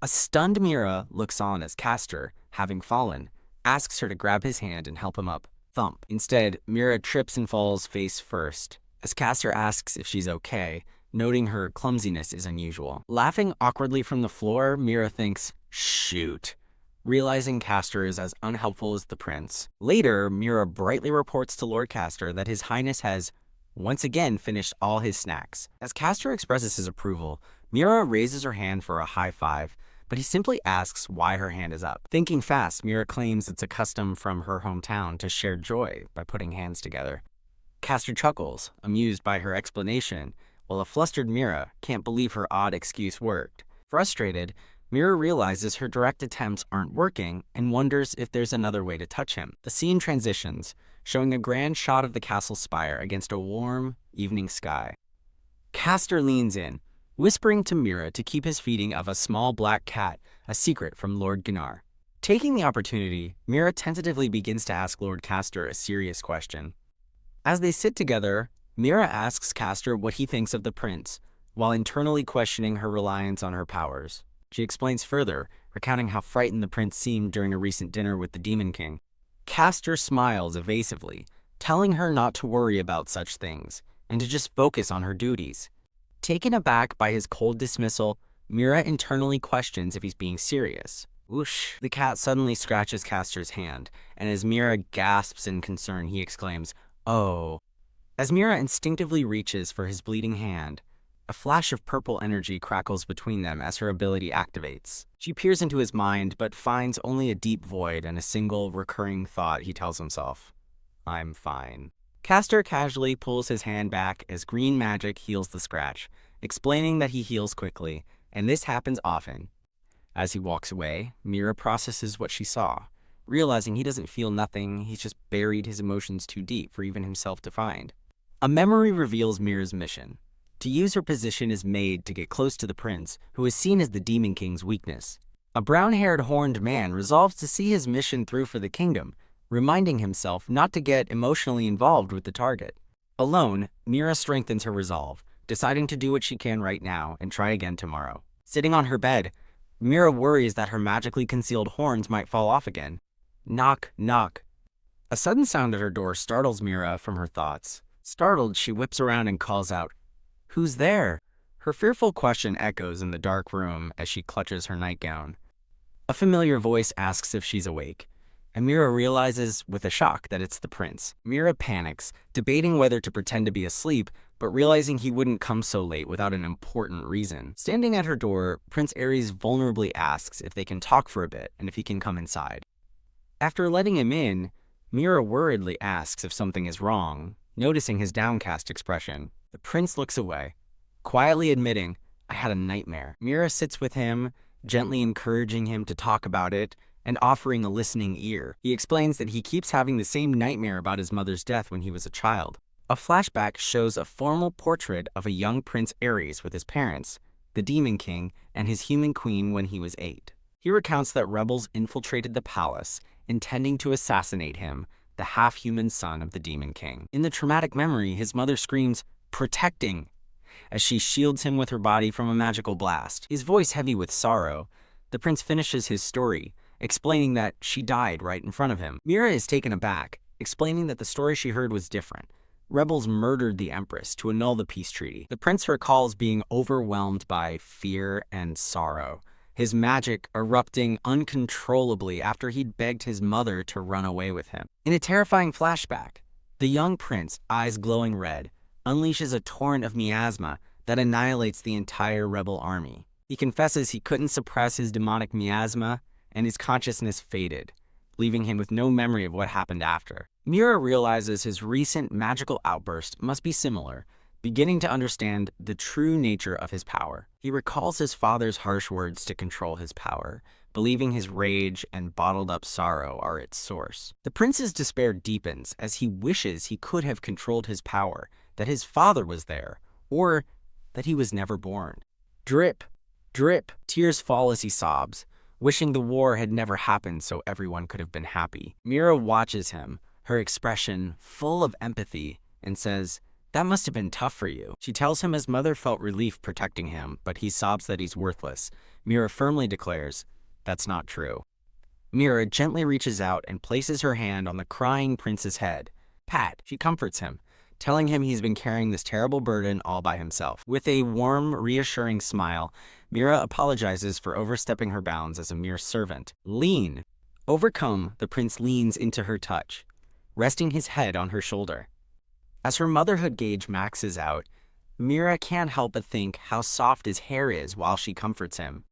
Speaker 1: A stunned Mira looks on as Castor, having fallen, asks her to grab his hand and help him up. Thump. Instead, Mira trips and falls face first, as Castor asks if she's okay, noting her clumsiness is unusual. Laughing awkwardly from the floor, Mira thinks, "Shoot," realizing Castor is as unhelpful as the prince. Later, Mira brightly reports to Lord Castor that His Highness has once again finished all his snacks. As Castor expresses his approval, Mira raises her hand for a high five, but he simply asks why her hand is up. Thinking fast, Mira claims it's a custom from her hometown to share joy by putting hands together. Castor chuckles, amused by her explanation, while a flustered Mira can't believe her odd excuse worked. Frustrated, Mira realizes her direct attempts aren't working and wonders if there's another way to touch him. The scene transitions, showing a grand shot of the castle spire against a warm, evening sky. Castor leans in, whispering to Mira to keep his feeding of a small black cat a secret from Lord Guinar. Taking the opportunity, Mira tentatively begins to ask Lord Castor a serious question. As they sit together, Mira asks Castor what he thinks of the prince, while internally questioning her reliance on her powers. She explains further, recounting how frightened the prince seemed during a recent dinner with the Demon King. Castor smiles evasively, telling her not to worry about such things, and to just focus on her duties. Taken aback by his cold dismissal, Mira internally questions if he's being serious. Whoosh! The cat suddenly scratches Castor's hand, and as Mira gasps in concern, he exclaims, "Oh." As Mira instinctively reaches for his bleeding hand, a flash of purple energy crackles between them as her ability activates. She peers into his mind, but finds only a deep void and a single recurring thought he tells himself, "I'm fine." Castor casually pulls his hand back as green magic heals the scratch, explaining that he heals quickly, and this happens often. As he walks away, Mira processes what she saw, realizing he doesn't feel nothing, he's just buried his emotions too deep for even himself to find. A memory reveals Mira's mission. To use her position as maid to get close to the prince, who is seen as the Demon King's weakness. A brown-haired horned man resolves to see his mission through for the kingdom, reminding himself not to get emotionally involved with the target. Alone, Mira strengthens her resolve, deciding to do what she can right now and try again tomorrow. Sitting on her bed, Mira worries that her magically concealed horns might fall off again. Knock, knock. A sudden sound at her door startles Mira from her thoughts. Startled, she whips around and calls out, "Who's there?" Her fearful question echoes in the dark room as she clutches her nightgown. A familiar voice asks if she's awake, and Mira realizes with a shock that it's the prince. Mira panics, debating whether to pretend to be asleep, but realizing he wouldn't come so late without an important reason. Standing at her door, Prince Aries vulnerably asks if they can talk for a bit and if he can come inside. After letting him in, Mira worriedly asks if something is wrong, noticing his downcast expression. The prince looks away, quietly admitting, "I had a nightmare." Mira sits with him, gently encouraging him to talk about it and offering a listening ear. He explains that he keeps having the same nightmare about his mother's death when he was a child. A flashback shows a formal portrait of a young Prince Aries with his parents, the Demon King, and his human queen when he was 8. He recounts that rebels infiltrated the palace, intending to assassinate him, the half-human son of the Demon King. In the traumatic memory, his mother screams, "Protecting," as she shields him with her body from a magical blast. His voice heavy with sorrow, the prince finishes his story, explaining that she died right in front of him. Mira is taken aback, explaining that the story she heard was different. Rebels murdered the Empress to annul the peace treaty. The prince recalls being overwhelmed by fear and sorrow, his magic erupting uncontrollably after he'd begged his mother to run away with him. In a terrifying flashback, the young prince, eyes glowing red, unleashes a torrent of miasma that annihilates the entire rebel army. He confesses he couldn't suppress his demonic miasma, and his consciousness faded, leaving him with no memory of what happened after. Mira realizes his recent magical outburst must be similar, beginning to understand the true nature of his power. He recalls his father's harsh words to control his power, believing his rage and bottled-up sorrow are its source. The prince's despair deepens as he wishes he could have controlled his power, that his father was there, or that he was never born. Drip, drip, tears fall as he sobs, wishing the war had never happened so everyone could have been happy. Mira watches him, her expression full of empathy, and says, "That must have been tough for you." She tells him his mother felt relief protecting him, but he sobs that he's worthless. Mira firmly declares, "That's not true." Mira gently reaches out and places her hand on the crying prince's head. "Pat," she comforts him, telling him he's been carrying this terrible burden all by himself. With a warm, reassuring smile, Mira apologizes for overstepping her bounds as a mere servant. Lean. Overcome, the prince leans into her touch, resting his head on her shoulder. As her motherhood gauge maxes out, Mira can't help but think how soft his hair is while she comforts him.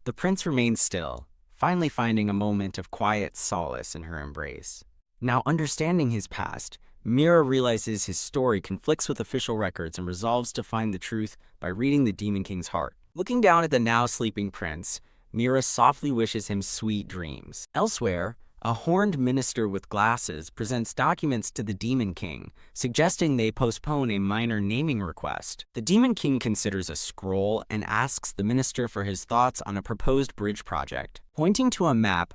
Speaker 1: The prince remains still, finally finding a moment of quiet solace in her embrace. Now understanding his past, Mira realizes his story conflicts with official records and resolves to find the truth by reading the Demon King's heart. Looking down at the now sleeping prince, Mira softly wishes him sweet dreams. Elsewhere, a horned minister with glasses presents documents to the Demon King, suggesting they postpone a minor naming request. The Demon King considers a scroll and asks the minister for his thoughts on a proposed bridge project. Pointing to a map,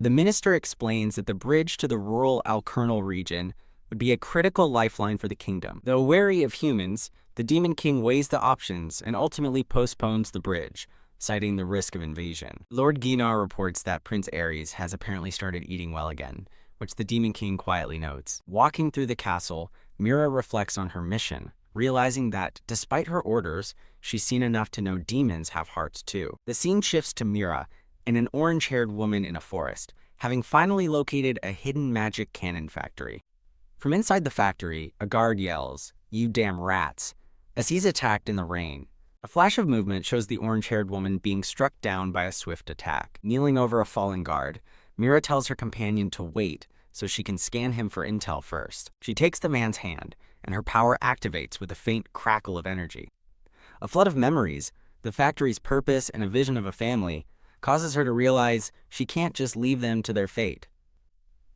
Speaker 1: the minister explains that the bridge to the rural Alkernal region would be a critical lifeline for the kingdom. Though wary of humans, the Demon King weighs the options and ultimately postpones the bridge, citing the risk of invasion. Lord Ginar reports that Prince Aries has apparently started eating well again, which the Demon King quietly notes. Walking through the castle, Mira reflects on her mission, realizing that, despite her orders, she's seen enough to know demons have hearts too. The scene shifts to Mira and an orange-haired woman in a forest, having finally located a hidden magic cannon factory. From inside the factory, a guard yells, "You damn rats," as he's attacked in the rain. A flash of movement shows the orange-haired woman being struck down by a swift attack. Kneeling over a fallen guard, Mira tells her companion to wait so she can scan him for intel first. She takes the man's hand, and her power activates with a faint crackle of energy. A flood of memories, the factory's purpose, and a vision of a family causes her to realize she can't just leave them to their fate.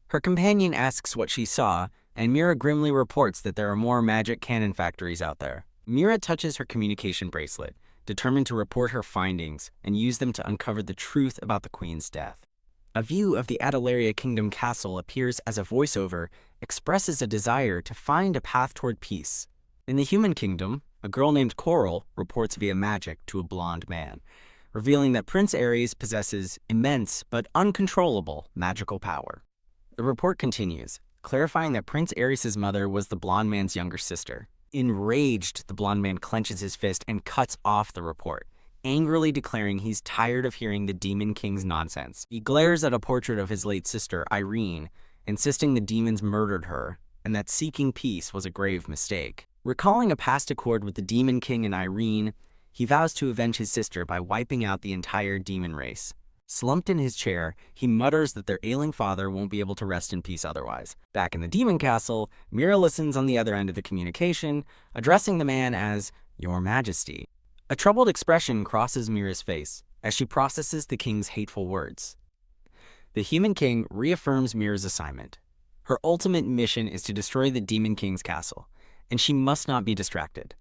Speaker 1: Her companion asks what she saw, and Mira grimly reports that there are more magic cannon factories out there. Mira touches her communication bracelet, determined to report her findings and use them to uncover the truth about the queen's death. A view of the Adelaria Kingdom castle appears as a voiceover, expresses a desire to find a path toward peace. In the human kingdom, a girl named Coral reports via magic to a blonde man, revealing that Prince Aries possesses immense but uncontrollable magical power. The report continues, clarifying that Prince Aries' mother was the blonde man's younger sister. Enraged, the blonde man clenches his fist and cuts off the report, angrily declaring he's tired of hearing the Demon King's nonsense. He glares at a portrait of his late sister, Irene, insisting the demons murdered her and that seeking peace was a grave mistake. Recalling a past accord with the Demon King and Irene, he vows to avenge his sister by wiping out the entire demon race. Slumped in his chair, he mutters that their ailing father won't be able to rest in peace otherwise. Back in the demon castle, Mira listens on the other end of the communication, addressing the man as "Your Majesty." A troubled expression crosses Mira's face as she processes the king's hateful words. The human king reaffirms Mira's assignment. Her ultimate mission is to destroy the demon king's castle, and she must not be distracted.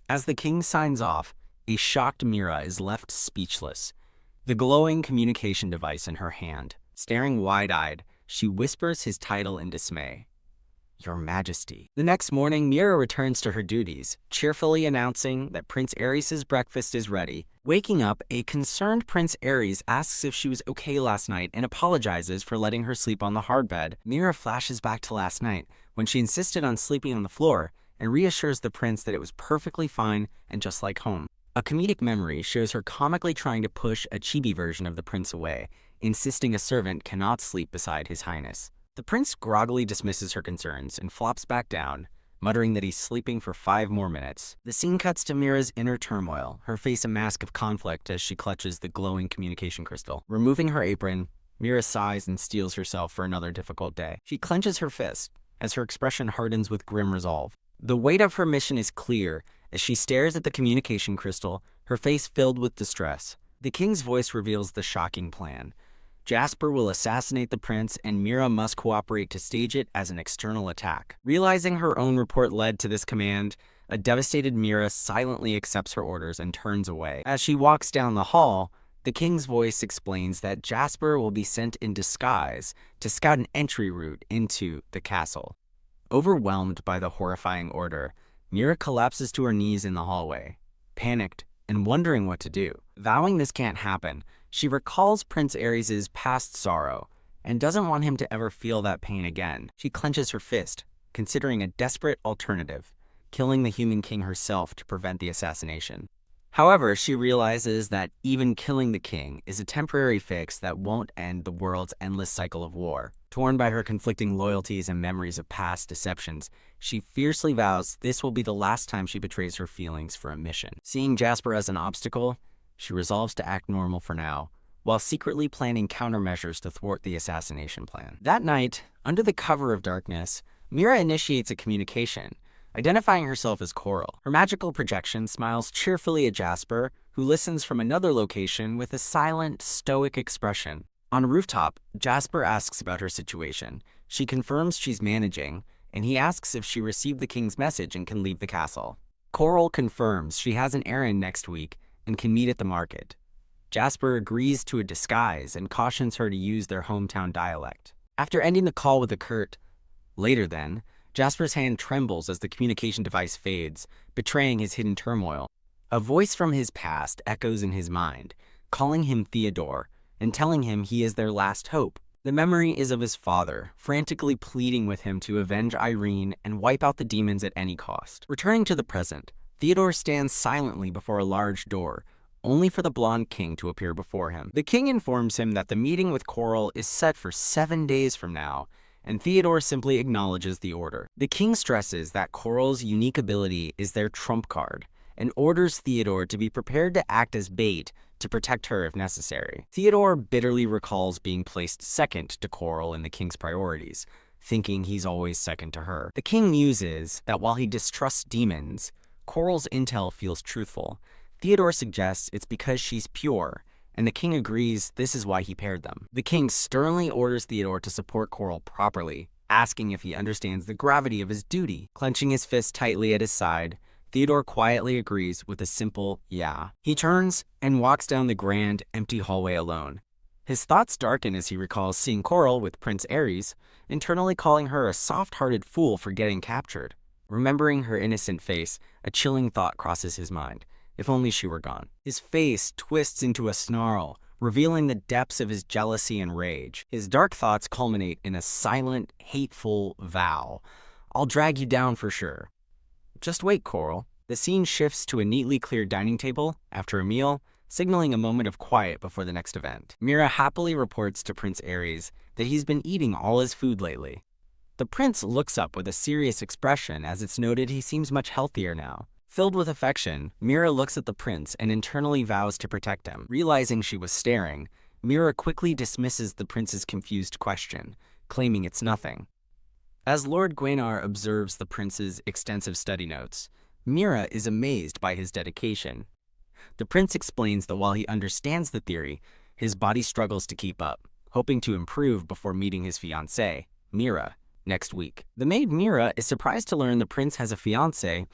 Speaker 1: As the king signs off, a shocked Mira is left speechless, the glowing communication device in her hand. Staring wide-eyed, she whispers his title in dismay. "Your Majesty." The next morning, Mira returns to her duties, cheerfully announcing that Prince Aries' breakfast is ready. Waking up, a concerned Prince Aries asks if she was okay last night and apologizes for letting her sleep on the hard bed. Mira flashes back to last night, when she insisted on sleeping on the floor, and reassures the prince that it was perfectly fine and just like home. A comedic memory shows her comically trying to push a chibi version of the prince away, insisting a servant cannot sleep beside his highness. The prince groggily dismisses her concerns and flops back down, muttering that he's sleeping for 5 more minutes. The scene cuts to Mira's inner turmoil, her face a mask of conflict as she clutches the glowing communication crystal. Removing her apron, Mira sighs and steels herself for another difficult day. She clenches her fist as her expression hardens with grim resolve. The weight of her mission is clear as she stares at the communication crystal, her face filled with distress. The king's voice reveals the shocking plan. Jasper will assassinate the prince, and Mira must cooperate to stage it as an external attack. Realizing her own report led to this command, a devastated Mira silently accepts her orders and turns away. As she walks down the hall, the king's voice explains that Jasper will be sent in disguise to scout an entry route into the castle. Overwhelmed by the horrifying order, Mira collapses to her knees in the hallway, panicked and wondering what to do. Vowing this can't happen, she recalls Prince Aries' past sorrow and doesn't want him to ever feel that pain again. She clenches her fist, considering a desperate alternative, killing the human king herself to prevent the assassination. However, she realizes that even killing the king is a temporary fix that won't end the world's endless cycle of war. Torn by her conflicting loyalties and memories of past deceptions, she fiercely vows this will be the last time she betrays her feelings for a mission. Seeing Jasper as an obstacle, she resolves to act normal for now, while secretly planning countermeasures to thwart the assassination plan. That night, under the cover of darkness, Mira initiates a communication, identifying herself as Coral. Her magical projection smiles cheerfully at Jasper, who listens from another location with a silent, stoic expression. On a rooftop, Jasper asks about her situation. She confirms she's managing, and he asks if she received the king's message and can leave the castle. Coral confirms she has an errand next week and can meet at the market. Jasper agrees to a disguise and cautions her to use their hometown dialect. After ending the call with a curt, "Later then," Jasper's hand trembles as the communication device fades, betraying his hidden turmoil. A voice from his past echoes in his mind, calling him Theodore and telling him he is their last hope. The memory is of his father, frantically pleading with him to avenge Irene and wipe out the demons at any cost. Returning to the present, Theodore stands silently before a large door, only for the blonde king to appear before him. The king informs him that the meeting with Coral is set for 7 days from now, and Theodore simply acknowledges the order. The king stresses that Coral's unique ability is their trump card, and orders Theodore to be prepared to act as bait to protect her if necessary. Theodore bitterly recalls being placed second to Coral in the king's priorities, thinking he's always second to her. The king muses that while he distrusts demons, Coral's intel feels truthful. Theodore suggests it's because she's pure, and the king agrees this is why he paired them. The king sternly orders Theodore to support Coral properly, asking if he understands the gravity of his duty. Clenching his fist tightly at his side, Theodore quietly agrees with a simple yeah. He turns and walks down the grand, empty hallway alone. His thoughts darken as he recalls seeing Coral with Prince Aries, internally calling her a soft-hearted fool for getting captured. Remembering her innocent face, a chilling thought crosses his mind. If only she were gone. His face twists into a snarl, revealing the depths of his jealousy and rage. His dark thoughts culminate in a silent, hateful vow. "I'll drag you down for sure." "Just wait, Coral." The scene shifts to a neatly cleared dining table after a meal, signaling a moment of quiet before the next event. Mira happily reports to Prince Aries that he's been eating all his food lately. The prince looks up with a serious expression as it's noted he seems much healthier now. Filled with affection, Mira looks at the prince and internally vows to protect him. Realizing she was staring, Mira quickly dismisses the prince's confused question, claiming it's nothing. As Lord Gwenar observes the prince's extensive study notes, Mira is amazed by his dedication. The prince explains that while he understands the theory, his body struggles to keep up, hoping to improve before meeting his fiancée, Mira, next week. The maid Mira is surprised to learn the prince has a fiancée,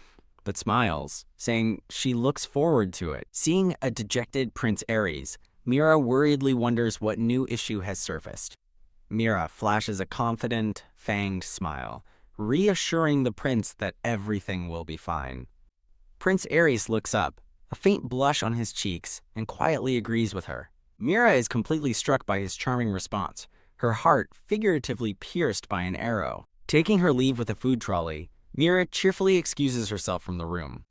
Speaker 1: but smiles, saying she looks forward to it. Seeing a dejected Prince Aries, Mira worriedly wonders what new issue has surfaced. Mira flashes a confident, fanged smile, reassuring the prince that everything will be fine. Prince Aries looks up, a faint blush on his cheeks, and quietly agrees with her. Mira is completely struck by his charming response, her heart figuratively pierced by an arrow. Taking her leave with a food trolley, Mira cheerfully excuses herself from the room.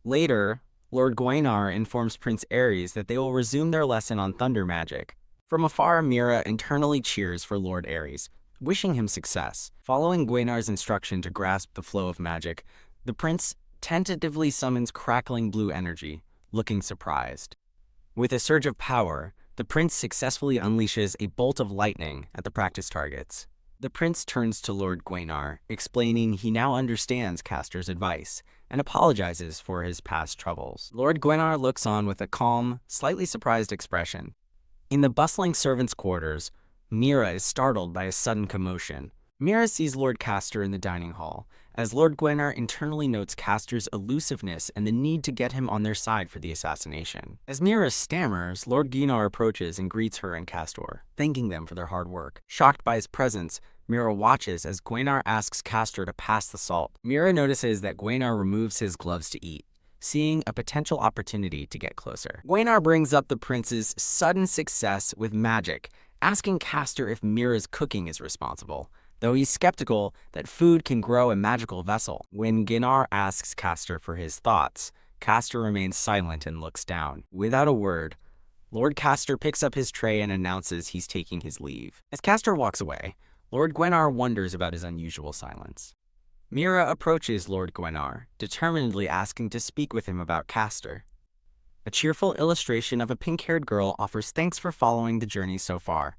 Speaker 1: Later, Lord Gwaynar informs Prince Aries that they will resume their lesson on thunder magic. From afar, Mira internally cheers for Lord Aries, wishing him success. Following Gwaynar's instruction to grasp the flow of magic, the prince tentatively summons crackling blue energy, looking surprised. With a surge of power, the prince successfully unleashes a bolt of lightning at the practice targets. The prince turns to Lord Gwaynar, explaining he now understands Castor's advice and apologizes for his past troubles. Lord Gwaynar looks on with a calm, slightly surprised expression. In the bustling servants' quarters, Mira is startled by a sudden commotion. Mira sees Lord Castor in the dining hall, as Lord Gwaynar internally notes Castor's elusiveness and the need to get him on their side for the assassination. As Mira stammers, Lord Gwaynar approaches and greets her and Castor, thanking them for their hard work. Shocked by his presence, Mira watches as Gwaynar asks Castor to pass the salt. Mira notices that Gwaynar removes his gloves to eat, seeing a potential opportunity to get closer. Gwaynar brings up the prince's sudden success with magic, asking Castor if Mira's cooking is responsible, though he's skeptical that food can grow a magical vessel. When Gwaynar asks Castor for his thoughts, Castor remains silent and looks down. Without a word, Lord Castor picks up his tray and announces he's taking his leave. As Castor walks away, Lord Gwaynar wonders about his unusual silence. Mira approaches Lord Gwaynar, determinedly asking to speak with him about Castor. A cheerful illustration of a pink-haired girl offers thanks for following the journey so far.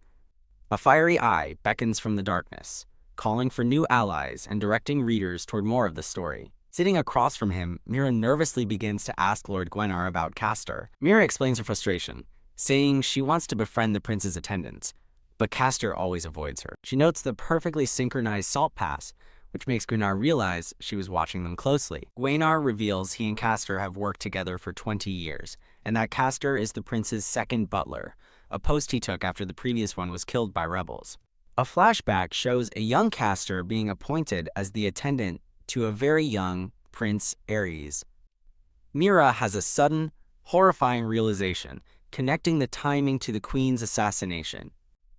Speaker 1: A fiery eye beckons from the darkness, calling for new allies and directing readers toward more of the story. Sitting across from him, Mira nervously begins to ask Lord Gwaynar about Castor. Mira explains her frustration, saying she wants to befriend the prince's attendants, but Castor always avoids her. She notes the perfectly synchronized salt pass, which makes Gwaynar realize she was watching them closely. Gwaynar reveals he and Castor have worked together for 20 years, and that Castor is the prince's second butler, a post he took after the previous one was killed by rebels. A flashback shows a young Castor being appointed as the attendant to a very young Prince Aries. Mira has a sudden, horrifying realization, connecting the timing to the queen's assassination.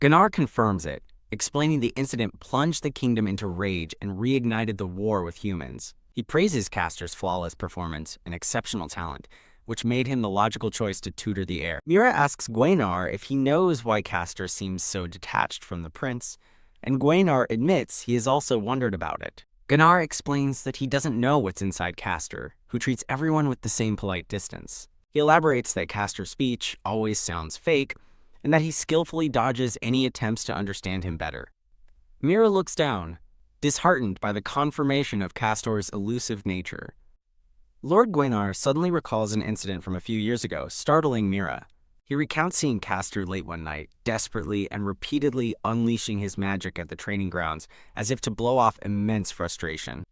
Speaker 1: Gwaynar confirms it, explaining the incident plunged the kingdom into rage and reignited the war with humans. He praises Castor's flawless performance and exceptional talent, which made him the logical choice to tutor the heir. Mira asks Gwaynar if he knows why Castor seems so detached from the prince, and Gwaynar admits he has also wondered about it. Gwaynar explains that he doesn't know what's inside Castor, who treats everyone with the same polite distance. He elaborates that Castor's speech always sounds fake, and that he skillfully dodges any attempts to understand him better. Mira looks down, disheartened by the confirmation of Castor's elusive nature. Lord Gwaynar suddenly recalls an incident from a few years ago, startling Mira. He recounts seeing Castor late one night, desperately and repeatedly unleashing his magic at the training grounds, as if to blow off immense frustration.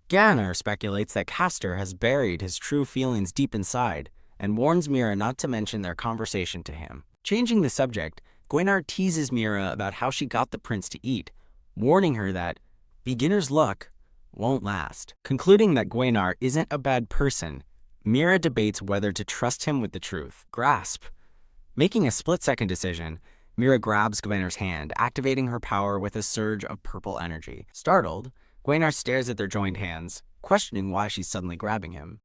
Speaker 1: Gwaynar speculates that Castor has buried his true feelings deep inside, and warns Mira not to mention their conversation to him. Changing the subject, Gwaynar teases Mira about how she got the prince to eat, warning her that beginner's luck won't last. Concluding that Gwaynar isn't a bad person, Mira debates whether to trust him with the truth. Grasp. Making a split-second decision, Mira grabs Gwaynar's hand, activating her power with a surge of purple energy. Startled, Gwaynar stares at their joined hands, questioning why she's suddenly grabbing him.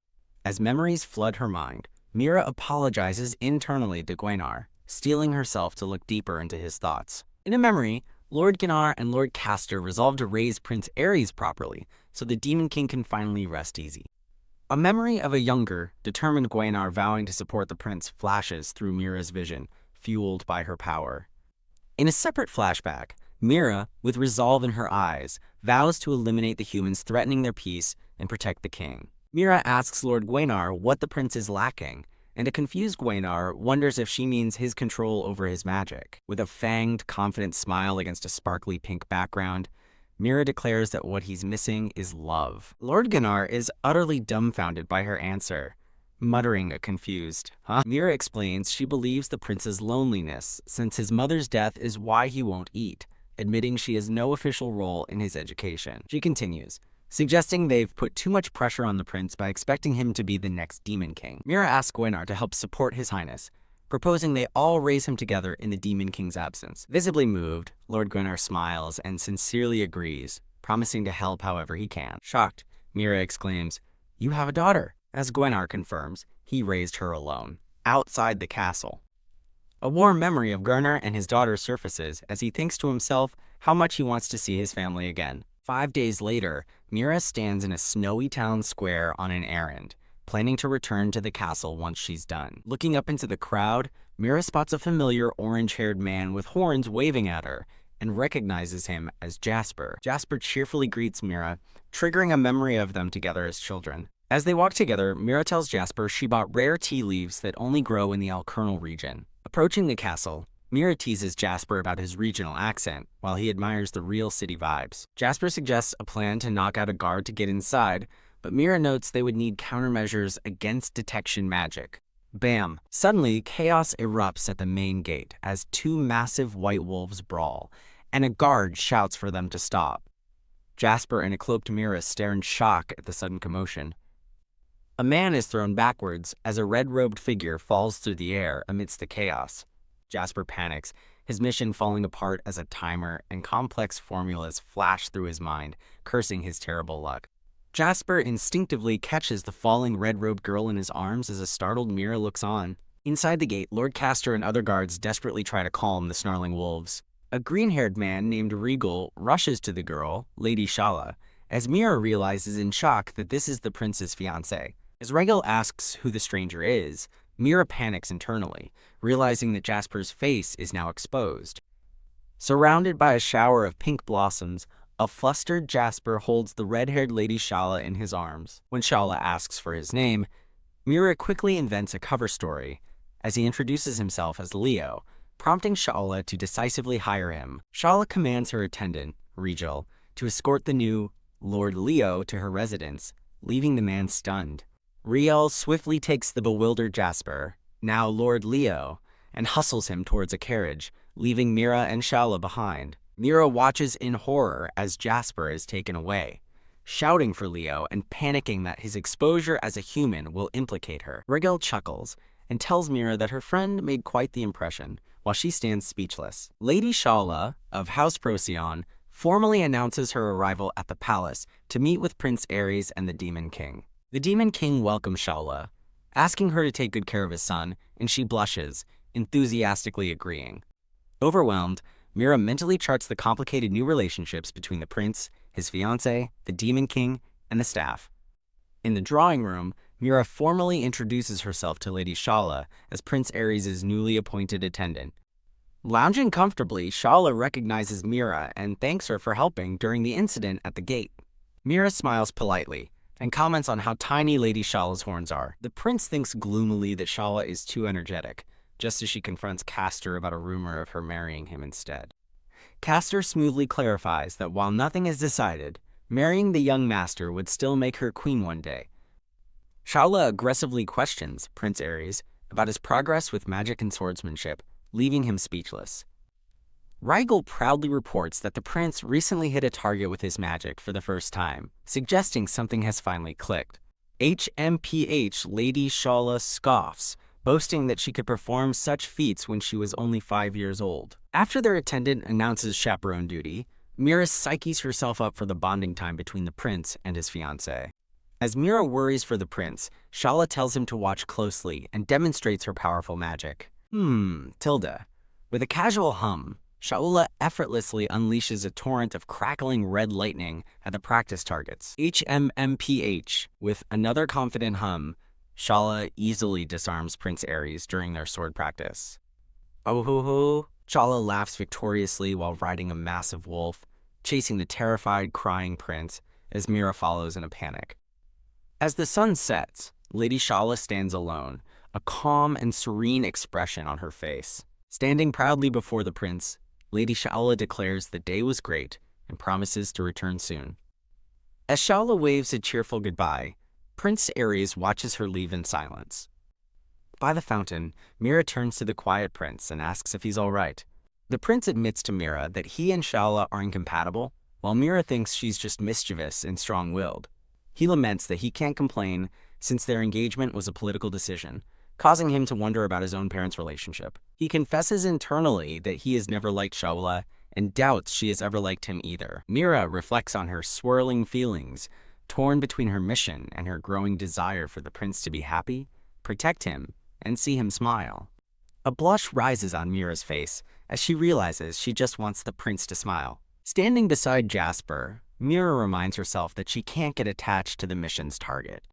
Speaker 1: As memories flood her mind, Mira apologizes internally to Gwaynar, steeling herself to look deeper into his thoughts. In a memory, Lord Gwaynar and Lord Castor resolve to raise Prince Aries properly, so the Demon King can finally rest easy. A memory of a younger, determined Gwaynar vowing to support the prince flashes through Mira's vision, fueled by her power. In a separate flashback, Mira, with resolve in her eyes, vows to eliminate the humans threatening their peace and protect the king. Mira asks Lord Gwenar what the prince is lacking, and a confused Gwenar wonders if she means his control over his magic. With a fanged, confident smile against a sparkly pink background, Mira declares that what he's missing is love. Lord Gwenar is utterly dumbfounded by her answer, muttering a confused, "Huh?" Mira explains she believes the prince's loneliness, since his mother's death is why he won't eat, admitting she has no official role in his education. She continues, suggesting they've put too much pressure on the prince by expecting him to be the next Demon King. Mira asks Gwenar to help support his highness, proposing they all raise him together in the Demon King's absence. Visibly moved, Lord Gwenar smiles and sincerely agrees, promising to help however he can. Shocked, Mira exclaims, "You have a daughter." As Gwenar confirms, he raised her alone, outside the castle. A warm memory of Gwenar and his daughter surfaces as he thinks to himself how much he wants to see his family again. 5 days later, Mira stands in a snowy town square on an errand, planning to return to the castle once she's done. Looking up into the crowd, Mira spots a familiar orange-haired man with horns waving at her and recognizes him as Jasper. Jasper cheerfully greets Mira, triggering a memory of them together as children. As they walk together, Mira tells Jasper she bought rare tea leaves that only grow in the Alkernal region. Approaching the castle, Mira teases Jasper about his regional accent, while he admires the real city vibes. Jasper suggests a plan to knock out a guard to get inside, but Mira notes they would need countermeasures against detection magic. Bam! Suddenly, chaos erupts at the main gate as 2 massive white wolves brawl, and a guard shouts for them to stop. Jasper and a cloaked Mira stare in shock at the sudden commotion. A man is thrown backwards as a red-robed figure falls through the air amidst the chaos. Jasper panics, his mission falling apart as a timer and complex formulas flash through his mind, cursing his terrible luck. Jasper instinctively catches the falling red-robed girl in his arms as a startled Mira looks on. Inside the gate, Lord Castor and other guards desperately try to calm the snarling wolves. A green-haired man named Regal rushes to the girl, Lady Shala, as Mira realizes in shock that this is the prince's fiancé. As Regal asks who the stranger is, Mira panics internally, realizing that Jasper's face is now exposed. Surrounded by a shower of pink blossoms, a flustered Jasper holds the red-haired Lady Shala in his arms. When Shala asks for his name, Mira quickly invents a cover story, as he introduces himself as Leo, prompting Shala to decisively hire him. Shala commands her attendant, Regal, to escort the new Lord Leo to her residence, leaving the man stunned. Riel swiftly takes the bewildered Jasper, now Lord Leo, and hustles him towards a carriage, leaving Mira and Shala behind. Mira watches in horror as Jasper is taken away, shouting for Leo and panicking that his exposure as a human will implicate her. Rigel chuckles and tells Mira that her friend made quite the impression, while she stands speechless. Lady Shala of House Procyon formally announces her arrival at the palace to meet with Prince Aries and the Demon King. The Demon King welcomes Shala, asking her to take good care of his son, and she blushes, enthusiastically agreeing. Overwhelmed, Mira mentally charts the complicated new relationships between the prince, his fiancé, the Demon King, and the staff. In the drawing room, Mira formally introduces herself to Lady Shala as Prince Aries' newly appointed attendant. Lounging comfortably, Shala recognizes Mira and thanks her for helping during the incident at the gate. Mira smiles politely and comments on how tiny Lady Shala's horns are. The prince thinks gloomily that Shala is too energetic, just as she confronts Castor about a rumor of her marrying him instead. Castor smoothly clarifies that while nothing is decided, marrying the young master would still make her queen one day. Shala aggressively questions Prince Aries about his progress with magic and swordsmanship, leaving him speechless. Rigel proudly reports that the prince recently hit a target with his magic for the first time, suggesting something has finally clicked. HMPH Lady Shala scoffs, boasting that she could perform such feats when she was only 5 years old. After their attendant announces chaperone duty, Mira psyches herself up for the bonding time between the prince and his fiancée. As Mira worries for the prince, Shala tells him to watch closely and demonstrates her powerful magic. With a casual hum, Shala effortlessly unleashes a torrent of crackling red lightning at the practice targets. HMMPH. With another confident hum, Shala easily disarms Prince Aries during their sword practice. Oh ho ho! Shala laughs victoriously while riding a massive wolf, chasing the terrified, crying prince as Mira follows in a panic. As the sun sets, Lady Shala stands alone, a calm and serene expression on her face. Standing proudly before the prince, Lady Shala declares the day was great and promises to return soon. As Shala waves a cheerful goodbye, Prince Aries watches her leave in silence. By the fountain, Mira turns to the quiet prince and asks if he's all right. The prince admits to Mira that he and Shala are incompatible, while Mira thinks she's just mischievous and strong-willed. He laments that he can't complain since their engagement was a political decision, causing him to wonder about his own parents' relationship. He confesses internally that he has never liked Shala and doubts she has ever liked him either. Mira reflects on her swirling feelings, torn between her mission and her growing desire for the prince to be happy, protect him, and see him smile. A blush rises on Mira's face as she realizes she just wants the prince to smile. Standing beside Jasper, Mira reminds herself that she can't get attached to the mission's target.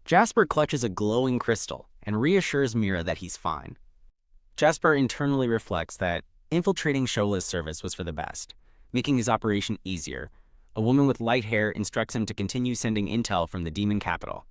Speaker 1: Jasper clutches a glowing crystal and reassures Mira that he's fine. Jasper internally reflects that infiltrating Shola's service was for the best, making his operation easier. A woman with light hair instructs him to continue sending intel from the demon capital.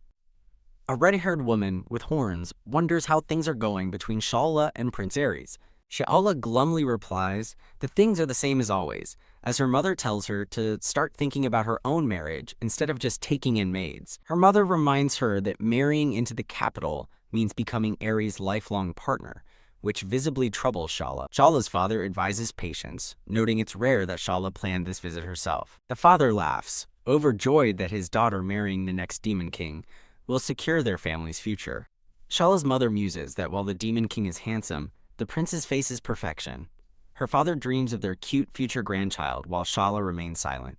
Speaker 1: A red-haired woman with horns wonders how things are going between Shala and Prince Aries. Shala glumly replies that things are the same as always, as her mother tells her to start thinking about her own marriage instead of just taking in maids. Her mother reminds her that marrying into the capital means becoming Aries' lifelong partner, which visibly troubles Shala. Shala's father advises patience, noting it's rare that Shala planned this visit herself. The father laughs, overjoyed that his daughter marrying the next demon king will secure their family's future. Shala's mother muses that while the demon king is handsome, the prince's face is perfection. Her father dreams of their cute future grandchild while Shala remains silent.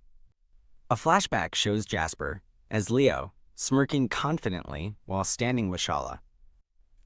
Speaker 1: A flashback shows Jasper, as Leo, smirking confidently while standing with Shala.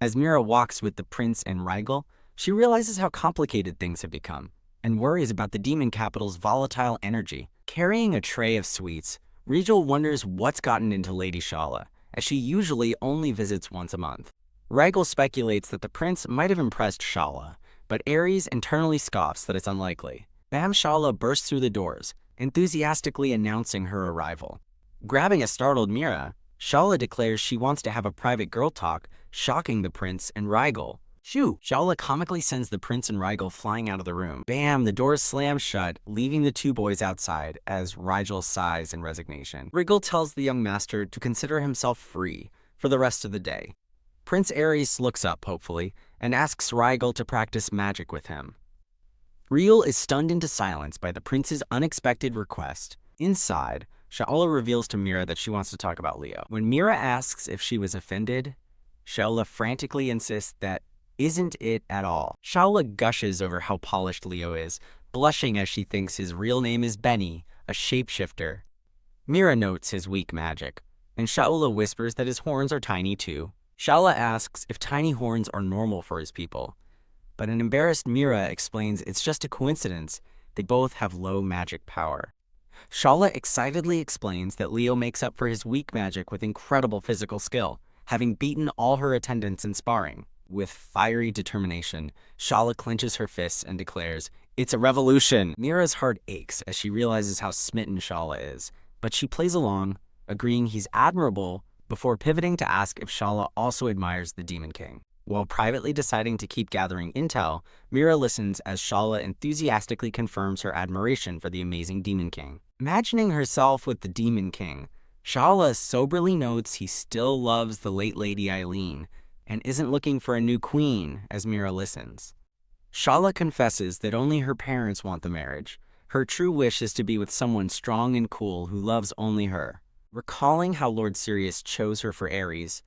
Speaker 1: As Mira walks with the prince and Rigel, she realizes how complicated things have become and worries about the demon capital's volatile energy. Carrying a tray of sweets, Rigel wonders what's gotten into Lady Shala, as she usually only visits once a month. Rigel speculates that the prince might have impressed Shala, but Aries internally scoffs that it's unlikely. Bam Shala bursts through the doors, enthusiastically announcing her arrival. Grabbing a startled Mira, Shala declares she wants to have a private girl talk, shocking the prince and Rigel. Shoo! Shala comically sends the prince and Rigel flying out of the room. Bam! The doors slam shut, leaving the two boys outside as Rigel sighs in resignation. Rigel tells the young master to consider himself free for the rest of the day. Prince Aries looks up, hopefully, and asks Rigel to practice magic with him. Rigel is stunned into silence by the prince's unexpected request. Inside, Shala reveals to Mira that she wants to talk about Leo. When Mira asks if she was offended, Shala frantically insists that isn't it at all. Shala gushes over how polished Leo is, blushing as she thinks his real name is Benny, a shapeshifter. Mira notes his weak magic, and Shala whispers that his horns are tiny too. Shala asks if tiny horns are normal for his people, but an embarrassed Mira explains it's just a coincidence. They both have low magic power. Shala excitedly explains that Leo makes up for his weak magic with incredible physical skill, having beaten all her attendants in sparring. With fiery determination, Shala clenches her fists and declares, "It's a revolution!" Mira's heart aches as she realizes how smitten Shala is, but she plays along, agreeing he's admirable, before pivoting to ask if Shala also admires the Demon King. While privately deciding to keep gathering intel, Mira listens as Shala enthusiastically confirms her admiration for the amazing Demon King. Imagining herself with the Demon King, Shala soberly notes he still loves the late Lady Eileen and isn't looking for a new queen as Mira listens. Shala confesses that only her parents want the marriage. Her true wish is to be with someone strong and cool who loves only her. Recalling how Lord Sirius chose her for Aries,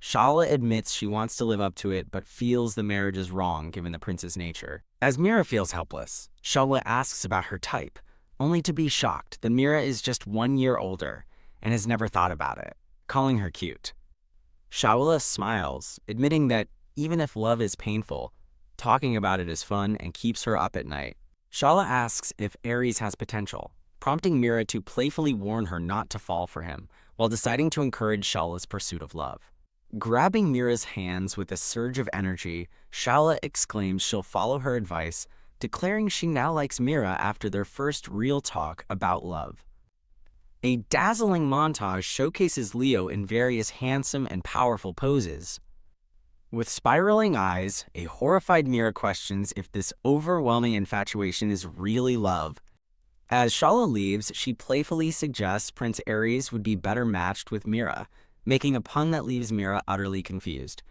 Speaker 1: Shala admits she wants to live up to it but feels the marriage is wrong given the prince's nature. As Mira feels helpless, Shala asks about her type, only to be shocked that Mira is just 1 year older and has never thought about it, calling her cute. Shala smiles, admitting that even if love is painful, talking about it is fun and keeps her up at night. Shala asks if Aries has potential, prompting Mira to playfully warn her not to fall for him, while deciding to encourage Shala's pursuit of love. Grabbing Mira's hands with a surge of energy, Shala exclaims she'll follow her advice, declaring she now likes Mira after their first real talk about love. A dazzling montage showcases Leo in various handsome and powerful poses. With spiraling eyes, a horrified Mira questions if this overwhelming infatuation is really love. As Shala leaves, she playfully suggests Prince Aries would be better matched with Mira, making a pun that leaves Mira utterly confused.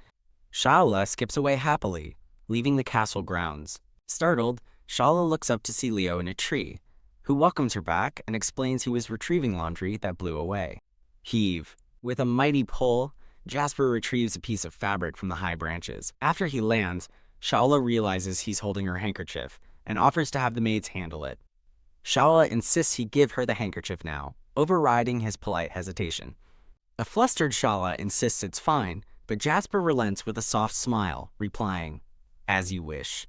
Speaker 1: Shala skips away happily, leaving the castle grounds. Startled, Shala looks up to see Leo in a tree, who welcomes her back and explains he was retrieving laundry that blew away. Heave. With a mighty pull, Jasper retrieves a piece of fabric from the high branches. After he lands, Shala realizes he's holding her handkerchief and offers to have the maids handle it. Shala insists he give her the handkerchief now, overriding his polite hesitation. A flustered Shala insists it's fine, but Jasper relents with a soft smile, replying, "As you wish."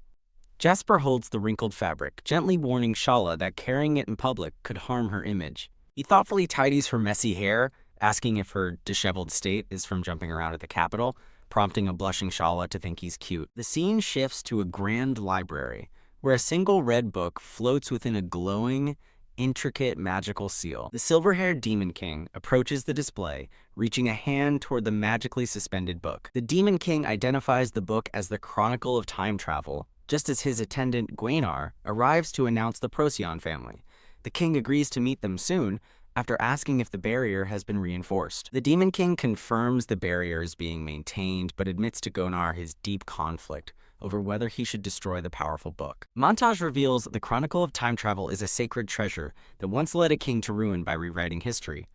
Speaker 1: Jasper holds the wrinkled fabric, gently warning Shala that carrying it in public could harm her image. He thoughtfully tidies her messy hair, asking if her disheveled state is from jumping around at the Capitol, prompting a blushing Shala to think he's cute. The scene shifts to a grand library, where a single red book floats within a glowing, intricate magical seal. The silver-haired Demon King approaches the display, reaching a hand toward the magically suspended book. The Demon King identifies the book as the Chronicle of Time travel, just as his attendant, Gwaynar, arrives to announce the Procyon family. The king agrees to meet them soon, after asking if the barrier has been reinforced. The Demon King confirms the barrier is being maintained, but admits to Gwaynar his deep conflict over whether he should destroy the powerful book. Montage reveals the Chronicle of Time travel is a sacred treasure that once led a king to ruin by rewriting history,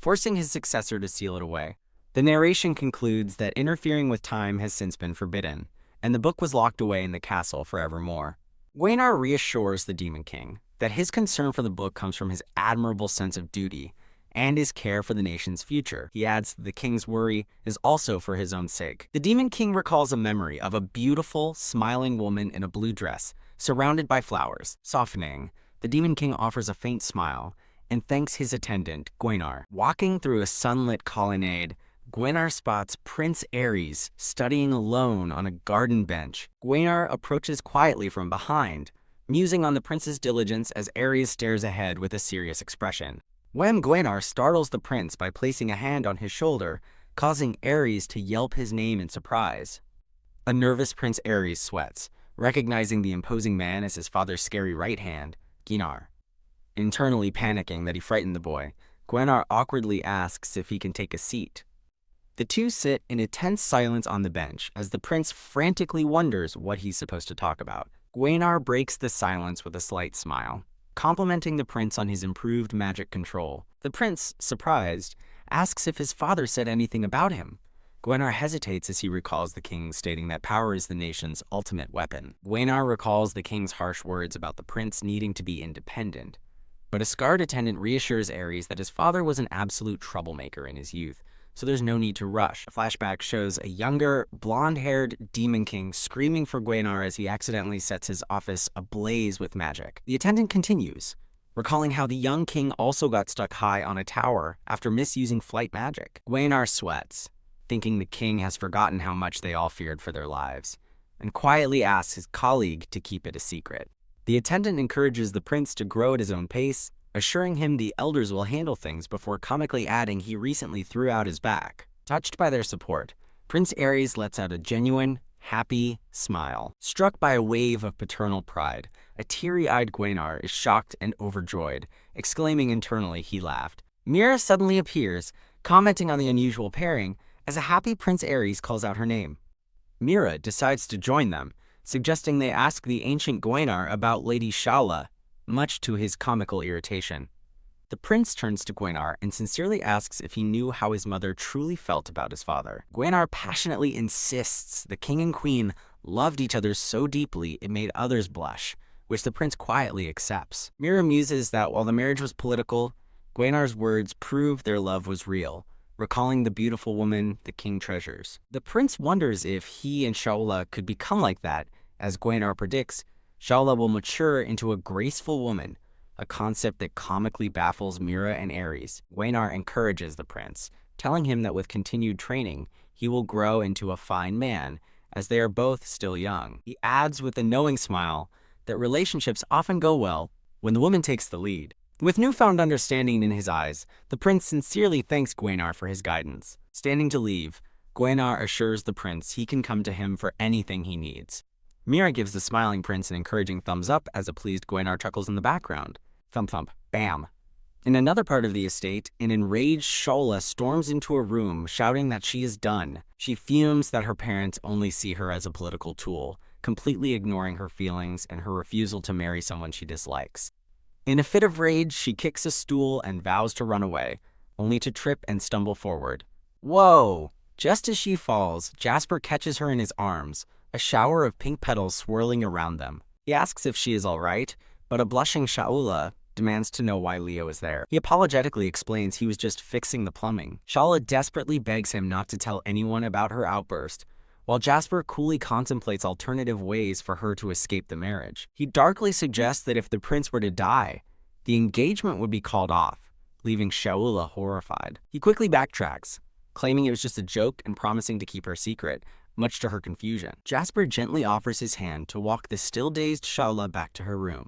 Speaker 1: forcing his successor to seal it away. The narration concludes that interfering with time has since been forbidden, and the book was locked away in the castle forevermore. Gwaynar reassures the Demon King that his concern for the book comes from his admirable sense of duty and his care for the nation's future. He adds that the king's worry is also for his own sake. The Demon King recalls a memory of a beautiful, smiling woman in a blue dress, surrounded by flowers. Softening, the Demon King offers a faint smile and thanks his attendant, Gwaynar. Walking through a sunlit colonnade, Gwaynar spots Prince Aries studying alone on a garden bench. Gwaynar approaches quietly from behind, musing on the prince's diligence as Aries stares ahead with a serious expression. Gwaynar startles the prince by placing a hand on his shoulder, causing Aries to yelp his name in surprise. A nervous Prince Aries sweats, recognizing the imposing man as his father's scary right hand, Gwaynar. Internally panicking that he frightened the boy, Gwaynar awkwardly asks if he can take a seat. The two sit in a tense silence on the bench as the prince frantically wonders what he's supposed to talk about. Gwaynar breaks the silence with a slight smile, complimenting the prince on his improved magic control. The prince, surprised, asks if his father said anything about him. Gwaynar hesitates as he recalls the king stating that power is the nation's ultimate weapon. Gwaynar recalls the king's harsh words about the prince needing to be independent, but a scarred attendant reassures Aries that his father was an absolute troublemaker in his youth, so there's no need to rush. A flashback shows a younger, blonde-haired Demon King screaming for Gwaynar as he accidentally sets his office ablaze with magic. The attendant continues, recalling how the young king also got stuck high on a tower after misusing flight magic. Gwaynar sweats, thinking the king has forgotten how much they all feared for their lives, and quietly asks his colleague to keep it a secret. The attendant encourages the prince to grow at his own pace, assuring him the elders will handle things before comically adding he recently threw out his back. Touched by their support, Prince Aries lets out a genuine, happy smile. Struck by a wave of paternal pride, a teary-eyed Gwaynar is shocked and overjoyed, exclaiming internally he laughed. Mira suddenly appears, commenting on the unusual pairing, as a happy Prince Aries calls out her name. Mira decides to join them, suggesting they ask the ancient Gwaynar about Lady Shala, much to his comical irritation. The prince turns to Gwaynar and sincerely asks if he knew how his mother truly felt about his father. Gwaynar passionately insists the king and queen loved each other so deeply it made others blush, which the prince quietly accepts. Mira muses that while the marriage was political, Gwaynar's words prove their love was real, recalling the beautiful woman the king treasures. The prince wonders if he and Shala could become like that. As Gwaynar predicts, Shala will mature into a graceful woman, a concept that comically baffles Mira and Aries. Gwaynar encourages the prince, telling him that with continued training, he will grow into a fine man, as they are both still young. He adds with a knowing smile that relationships often go well when the woman takes the lead. With newfound understanding in his eyes, the prince sincerely thanks Gwenar for his guidance. Standing to leave, Gwenar assures the prince he can come to him for anything he needs. Mira gives the smiling prince an encouraging thumbs up as a pleased Gwenar chuckles in the background. Thump thump, bam. In another part of the estate, an enraged Shola storms into a room shouting that she is done. She fumes that her parents only see her as a political tool, completely ignoring her feelings and her refusal to marry someone she dislikes. In a fit of rage, she kicks a stool and vows to run away, only to trip and stumble forward. Whoa! Just as she falls, Jasper catches her in his arms, a shower of pink petals swirling around them. He asks if she is all right, but a blushing Shaula demands to know why Leo is there. He apologetically explains he was just fixing the plumbing. Shaula desperately begs him not to tell anyone about her outburst, while Jasper coolly contemplates alternative ways for her to escape the marriage. He darkly suggests that if the prince were to die, the engagement would be called off, leaving Shaula horrified. He quickly backtracks, claiming it was just a joke and promising to keep her secret, much to her confusion. Jasper gently offers his hand to walk the still-dazed Shaula back to her room.